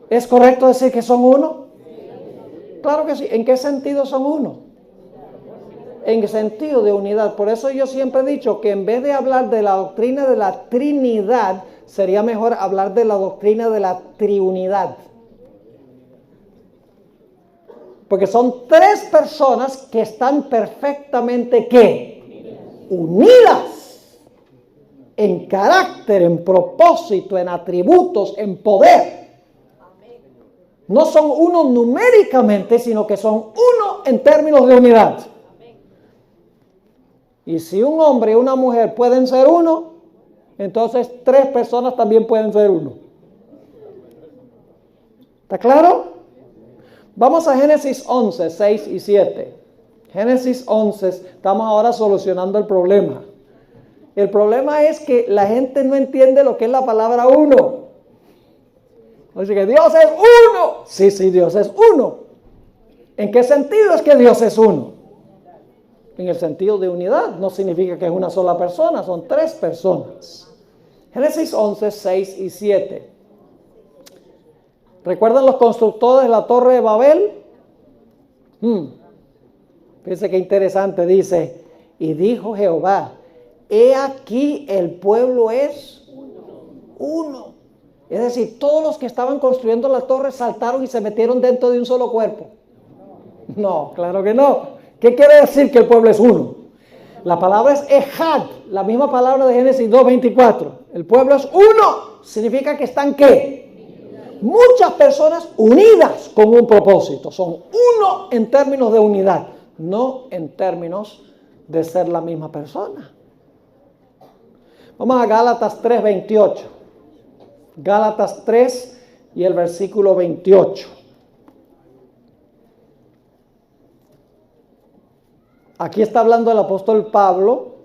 A: ¿Es correcto decir que son uno? Claro que sí. ¿En qué sentido son uno? En sentido de unidad. Por eso yo siempre he dicho que en vez de hablar de la doctrina de la Trinidad, sería mejor hablar de la doctrina de la triunidad. Porque son tres personas que están perfectamente, ¿qué? Unidas. En carácter, en propósito, en atributos, en poder. No son uno numéricamente, sino que son uno en términos de unidad. Y si un hombre y una mujer pueden ser uno, entonces tres personas también pueden ser uno. ¿Está claro? Vamos a Génesis 11, 6 y 7. Génesis 11, estamos ahora solucionando el problema. El problema es que la gente no entiende lo que es la palabra uno. Dice que Dios es uno. Sí, Dios es uno. ¿En qué sentido es que Dios es uno? En el sentido de unidad. No significa que es una sola persona, son tres personas. Génesis 11, 6 y 7. ¿Recuerdan los constructores de la Torre de Babel? Fíjense qué interesante, dice, y dijo Jehová, he aquí el pueblo es uno. Es decir, todos los que estaban construyendo la torre saltaron y se metieron dentro de un solo cuerpo. No, claro que no. ¿Qué quiere decir que el pueblo es uno? La palabra es ejad, la misma palabra de Génesis 2:24. El pueblo es uno. Significa que están ¿qué? Muchas personas unidas con un propósito. Son uno en términos de unidad, no en términos de ser la misma persona. Vamos a Gálatas 3:28. Gálatas 3 y el versículo 28. Aquí está hablando el apóstol Pablo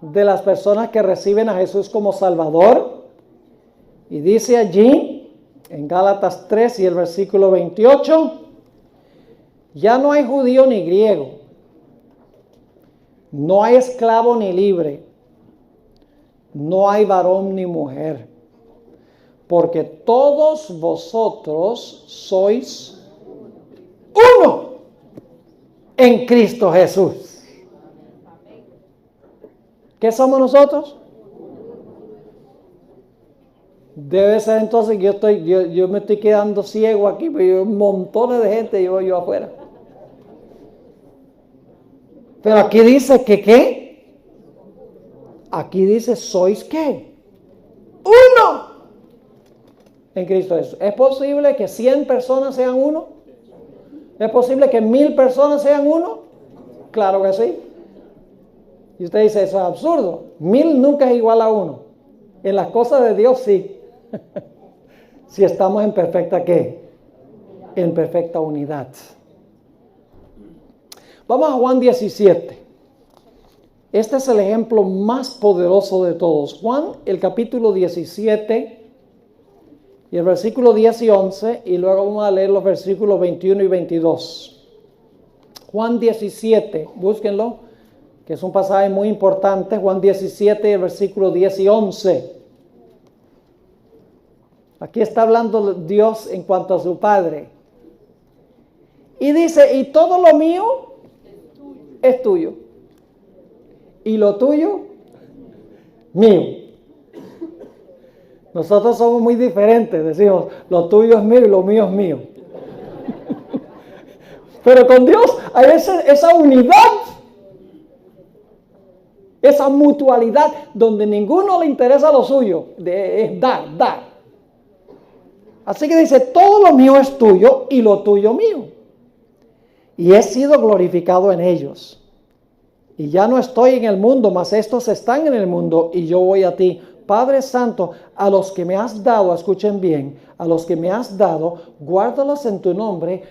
A: de las personas que reciben a Jesús como Salvador. Y dice allí, en Gálatas 3 y el versículo 28, ya no hay judío ni griego, no hay esclavo ni libre, no hay varón ni mujer, porque todos vosotros sois uno en Cristo Jesús. ¿Qué somos nosotros? Debe ser entonces que yo me estoy quedando ciego aquí, pero hay montones de gente yo afuera. Pero aquí dice que ¿qué? Aquí dice, ¿sois qué? Uno en Cristo Jesús. ¿Es posible que 100 personas sean uno? ¿Es posible que 1000 personas sean uno? Claro que sí. Y usted dice, eso es absurdo. 1000 nunca es igual a uno. En las cosas de Dios sí. Si estamos en perfecta ¿qué? En perfecta unidad. Vamos a Juan 17. Este es el ejemplo más poderoso de todos. Juan, el capítulo 17 y el versículo 10 y 11, y luego vamos a leer los versículos 21 y 22. Juan 17, búsquenlo, que es un pasaje muy importante. Juan 17, el versículo 10 y 11. Aquí está hablando Dios en cuanto a su Padre. Y dice, y todo lo mío es tuyo. Y lo tuyo, mío. Nosotros somos muy diferentes. Decimos, lo tuyo es mío y lo mío es mío. Pero con Dios hay esa unidad, esa mutualidad, donde ninguno le interesa lo suyo. Es dar. Así que dice, todo lo mío es tuyo y lo tuyo mío. Y he sido glorificado en ellos. Y ya no estoy en el mundo, mas estos están en el mundo y yo voy a ti. Padre Santo, a los que me has dado, escuchen bien, a los que me has dado, guárdalos en tu nombre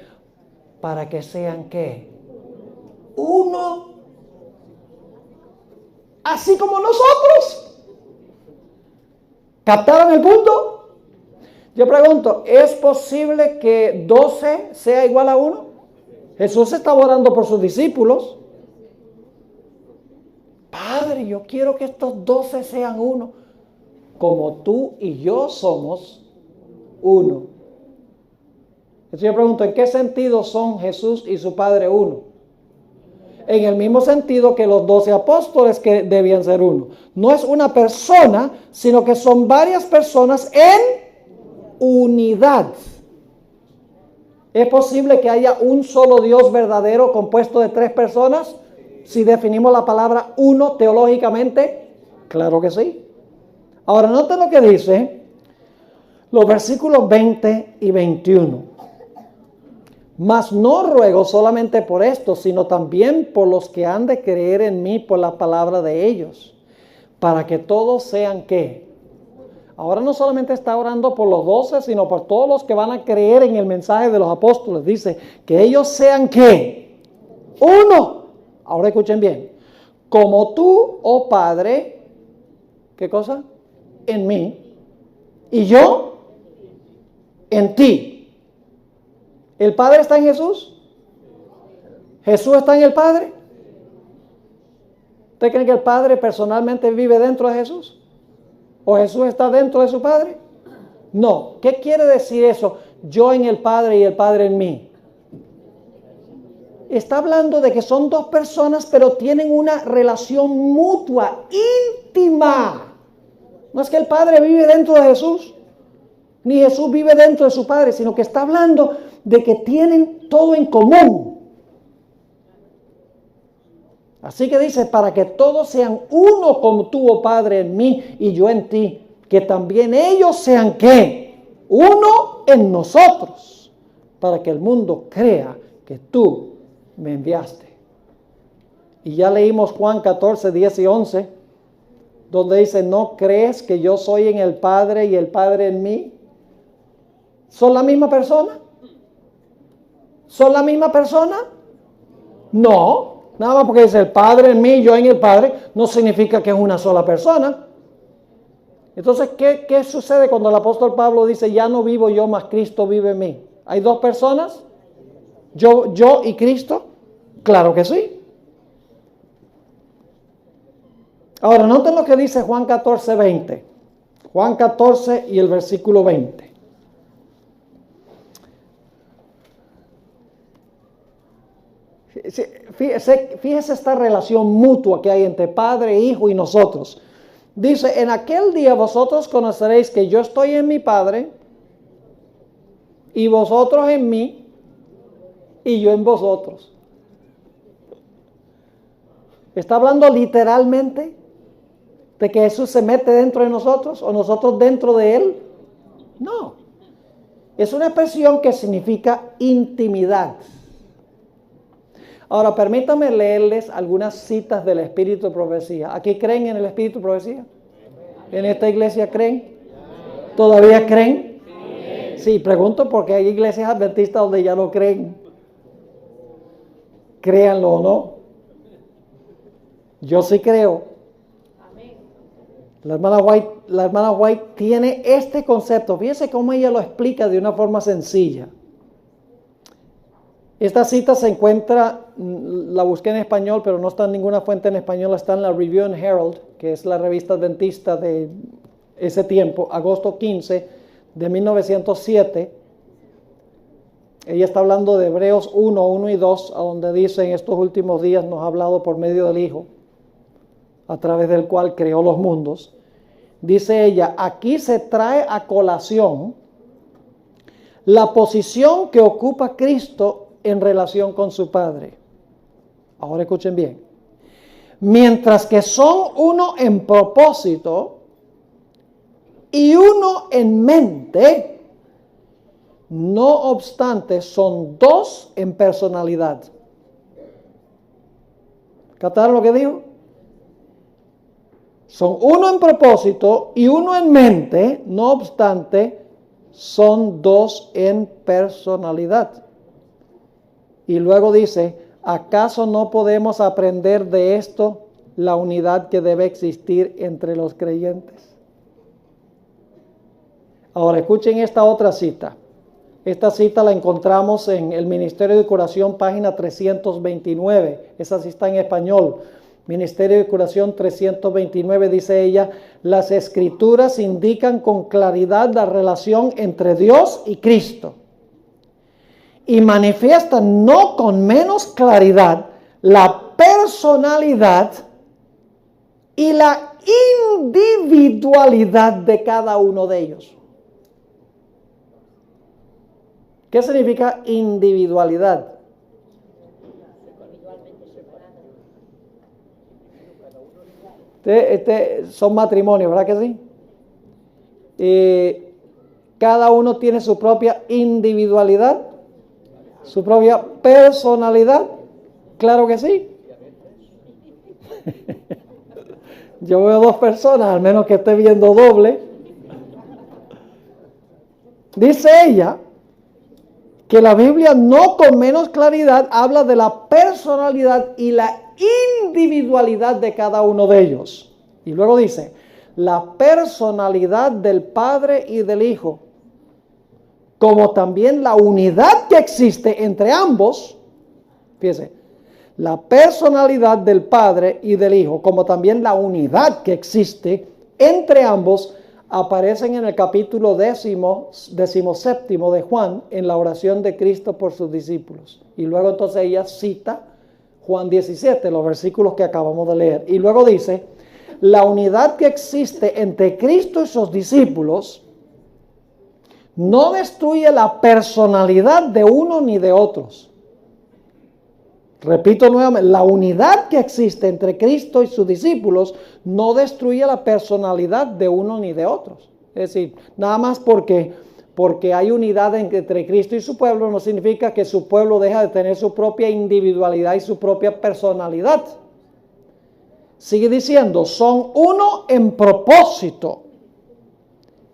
A: para que sean ¿qué? Uno. Así como nosotros. ¿Captaron el punto? Yo pregunto, ¿es posible que 12 sea igual a 1? Jesús estaba orando por sus discípulos. Padre, yo quiero que estos 12 sean uno, como tú y yo somos uno. Entonces yo pregunto, ¿en qué sentido son Jesús y su Padre uno? En el mismo sentido que los 12 apóstoles que debían ser uno. No es una persona, sino que son varias personas en unidad. ¿Es posible que haya un solo Dios verdadero compuesto de 3 personas? Si definimos la palabra uno teológicamente, claro que sí. Ahora noten lo que dice los versículos 20 y 21. Mas no ruego solamente por esto, sino también por los que han de creer en mí por la palabra de ellos, para que todos sean ¿qué? Ahora no solamente está orando por los 12, sino por todos los que van a creer en el mensaje de los apóstoles. Dice que ellos sean ¿qué? Uno. Ahora escuchen bien. Como tú, oh Padre, ¿qué cosa? En mí. Y yo en ti. ¿El Padre está en Jesús? ¿Jesús está en el Padre? ¿Usted cree que el Padre personalmente vive dentro de Jesús? ¿O Jesús está dentro de su Padre? No. ¿Qué quiere decir eso? Yo en el Padre y el Padre en mí. Está hablando de que son 2 personas, pero tienen una relación mutua, íntima. No es que el Padre vive dentro de Jesús, ni Jesús vive dentro de su Padre, sino que está hablando de que tienen todo en común. Así que dice, para que todos sean uno como tú, oh Padre, en mí y yo en ti, que también ellos sean ¿qué? Uno en nosotros, para que el mundo crea que tú me enviaste. Y ya leímos Juan 14, 10 y 11, donde dice, ¿no crees que yo soy en el Padre y el Padre en mí? ¿Son la misma persona? ¿Son la misma persona? No. Nada más porque dice el Padre en mí, yo en el Padre, no significa que es una sola persona. Entonces, ¿qué sucede cuando el apóstol Pablo dice, ya no vivo yo, mas Cristo vive en mí? ¿Hay 2 personas? ¿Yo y Cristo? Claro que sí. Ahora, noten lo que dice Juan 14, 20. Juan 14 y el versículo 20. Fíjese esta relación mutua que hay entre Padre, Hijo y nosotros. Dice, en aquel día vosotros conoceréis que yo estoy en mi Padre y vosotros en mí y yo en vosotros. ¿Está hablando literalmente de que Jesús se mete dentro de nosotros o nosotros dentro de Él? No. Es una expresión que significa intimidad. Ahora, permítanme leerles algunas citas del Espíritu de Profecía. ¿Aquí creen en el Espíritu de Profecía? ¿En esta iglesia creen? ¿Todavía creen? Sí, pregunto porque hay iglesias adventistas donde ya no creen. Créanlo o no. Yo sí creo. La hermana White tiene este concepto. Fíjense cómo ella lo explica de una forma sencilla. Esta cita se encuentra, la busqué en español, pero no está en ninguna fuente en español, está en la Review and Herald, que es la revista adventista de ese tiempo, agosto 15 de 1907. Ella está hablando de Hebreos 1, 1 y 2, a donde dice, en estos últimos días nos ha hablado por medio del Hijo, a través del cual creó los mundos. Dice ella, aquí se trae a colación la posición que ocupa Cristo en relación con su Padre. Ahora escuchen bien. Mientras que son uno en propósito y uno en mente, no obstante son 2 en personalidad. ¿Captaron lo que dijo? Son uno en propósito y uno en mente, no obstante son 2 en personalidad. Y luego dice, ¿acaso no podemos aprender de esto la unidad que debe existir entre los creyentes? Ahora escuchen esta otra cita. Esta cita la encontramos en el Ministerio de Curación, página 329. Esa sí está en español. Ministerio de Curación 329, dice ella: las Escrituras indican con claridad la relación entre Dios y Cristo y manifiestan no con menos claridad la personalidad y la individualidad de cada uno de ellos. ¿Qué significa individualidad? Son matrimonios, ¿verdad que sí? Cada uno tiene su propia individualidad, su propia personalidad. Claro que sí. Yo veo dos personas, al menos que esté viendo doble. Dice ella que la Biblia no con menos claridad habla de la personalidad y la individualidad de cada uno de ellos. Y luego dice, la personalidad del Padre y del Hijo, como también la unidad que existe entre ambos. Fíjese, la personalidad del Padre y del Hijo, como también la unidad que existe entre ambos, aparecen en el capítulo 17 de Juan, en la oración de Cristo por sus discípulos. Y luego entonces ella cita Juan 17, los versículos que acabamos de leer. Y luego dice, la unidad que existe entre Cristo y sus discípulos no destruye la personalidad de uno ni de otros. Repito nuevamente, la unidad que existe entre Cristo y sus discípulos no destruye la personalidad de uno ni de otros. Es decir, nada más porque hay unidad entre Cristo y su pueblo, no significa que su pueblo deja de tener su propia individualidad y su propia personalidad. Sigue diciendo, son uno en propósito,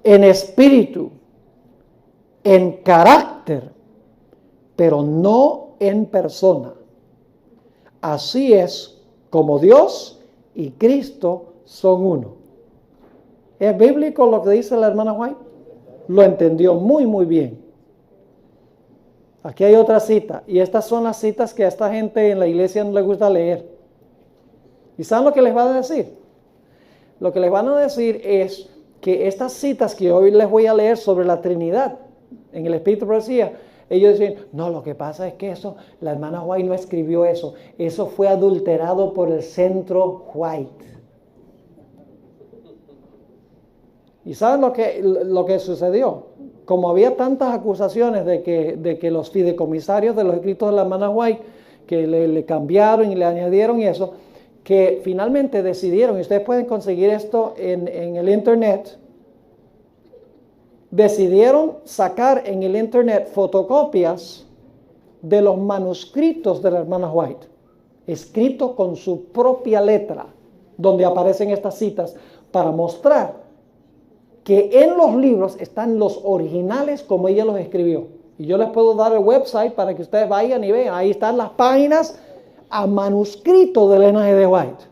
A: en espíritu, en carácter, pero no en persona. Así es como Dios y Cristo son uno. ¿Es bíblico lo que dice la hermana White? Lo entendió muy, muy bien. Aquí hay otra cita, y estas son las citas que a esta gente en la iglesia no le gusta leer. ¿Y saben lo que les va a decir? Lo que les van a decir es que estas citas que hoy les voy a leer sobre la Trinidad, en el Espíritu de Profecía, ellos dicen, no, lo que pasa es que eso, la hermana White no escribió eso. Eso fue adulterado por el Centro White. ¿Y saben lo que sucedió? Como había tantas acusaciones de que los fideicomisarios de los escritos de la hermana White, que le cambiaron y le añadieron y eso, que finalmente decidieron, y ustedes pueden conseguir esto en el internet, decidieron sacar en el internet fotocopias de los manuscritos de la hermana White, escritos con su propia letra, donde aparecen estas citas, para mostrar que en los libros están los originales como ella los escribió. Y yo les puedo dar el website para que ustedes vayan y vean, ahí están las páginas a manuscrito de Elena G. de White.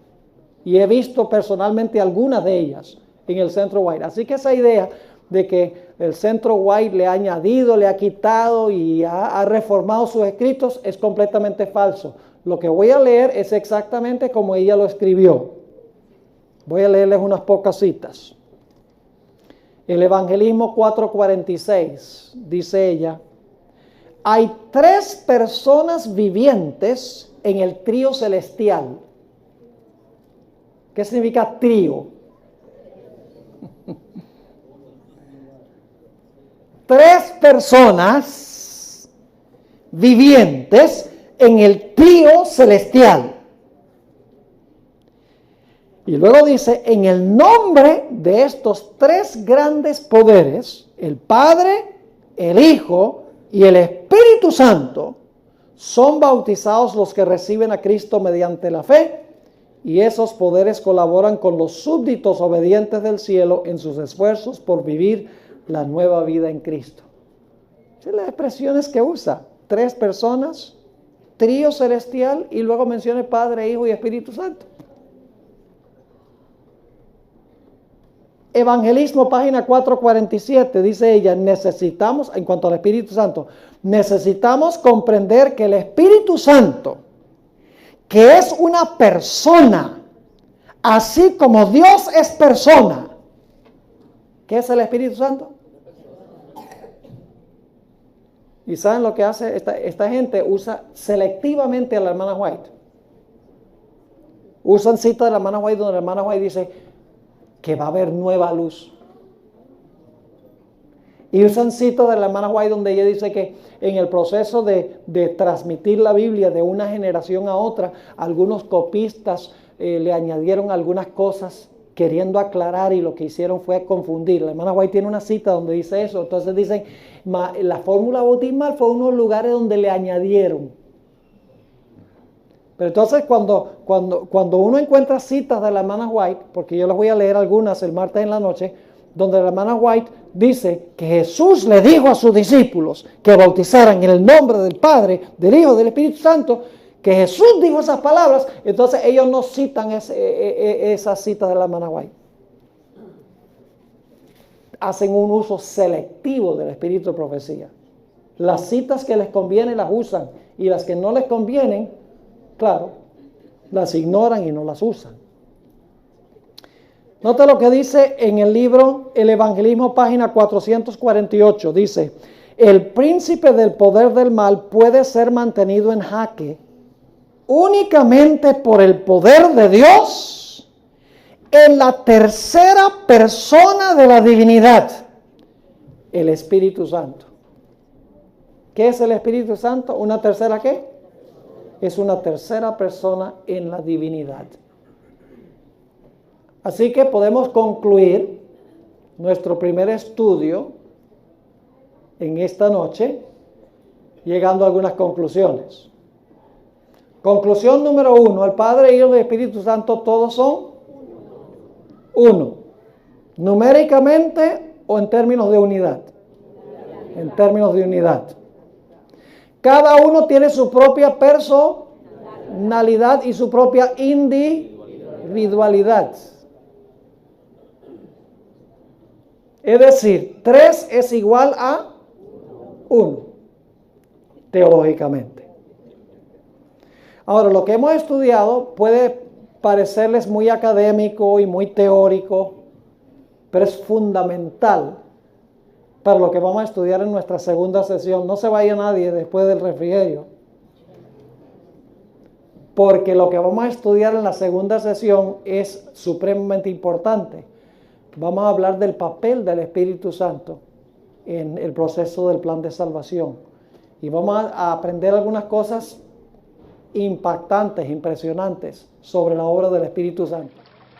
A: Y he visto personalmente algunas de ellas en el Centro White. Así que esa idea de que el Centro White le ha añadido, le ha quitado y ha reformado sus escritos es completamente falso. Lo que voy a leer es exactamente como ella lo escribió. Voy a leerles unas pocas citas. El Evangelismo 4:46, dice ella, hay 3 personas vivientes en el trío celestial. ¿Qué significa trío? 3 personas vivientes en el trío celestial. Y luego dice, en el nombre de estos 3 grandes poderes, el Padre, el Hijo y el Espíritu Santo, son bautizados los que reciben a Cristo mediante la fe, y esos poderes colaboran con los súbditos obedientes del cielo en sus esfuerzos por vivir la nueva vida en Cristo. Esas son las expresiones que usa. 3 personas, trío celestial, y luego menciona Padre, Hijo y Espíritu Santo. Evangelismo, página 447, dice ella, necesitamos, en cuanto al Espíritu Santo, necesitamos comprender que el Espíritu Santo, que es una persona, así como Dios es persona. ¿Qué es el Espíritu Santo? ¿Y saben lo que hace esta gente? Usa selectivamente a la hermana White. Usan cita de la hermana White donde la hermana White dice que va a haber nueva luz. Y usan cita de la hermana White donde ella dice que en el proceso de transmitir la Biblia de una generación a otra, algunos copistas le añadieron algunas cosas queriendo aclarar y lo que hicieron fue confundir. La hermana White tiene una cita donde dice eso. Entonces dicen, la fórmula bautismal fue unos lugares donde le añadieron. Pero entonces cuando uno encuentra citas de la hermana White, porque yo les voy a leer algunas el martes en la noche, donde la hermana White dice que Jesús le dijo a sus discípulos que bautizaran en el nombre del Padre, del Hijo y del Espíritu Santo, que Jesús dijo esas palabras, entonces ellos no citan esas citas de la hermana White. Hacen un uso selectivo del espíritu de profecía. Las citas que les convienen las usan y las que no les convienen, claro, las ignoran y no las usan. Nota lo que dice en el libro El Evangelismo, página 448. Dice, el príncipe del poder del mal puede ser mantenido en jaque únicamente por el poder de Dios en la tercera persona de la divinidad, el Espíritu Santo. ¿Qué es el Espíritu Santo? ¿Una tercera qué? Es una tercera persona en la divinidad. Así que podemos concluir nuestro primer estudio en esta noche llegando a algunas conclusiones. Conclusión número 1, el Padre, Hijo y el Espíritu Santo todos son uno. ¿Numéricamente o en términos de unidad? En términos de unidad. Cada uno tiene su propia personalidad y su propia individualidad. Es decir, 3 es igual a 1, teológicamente. Ahora, lo que hemos estudiado puede parecerles muy académico y muy teórico, pero es fundamental para lo que vamos a estudiar en nuestra segunda sesión. No se vaya nadie después del refrigerio, porque lo que vamos a estudiar en la segunda sesión es supremamente importante. Vamos a hablar del papel del Espíritu Santo en el proceso del plan de salvación. Y vamos a aprender algunas cosas impactantes, impresionantes sobre la obra del Espíritu Santo.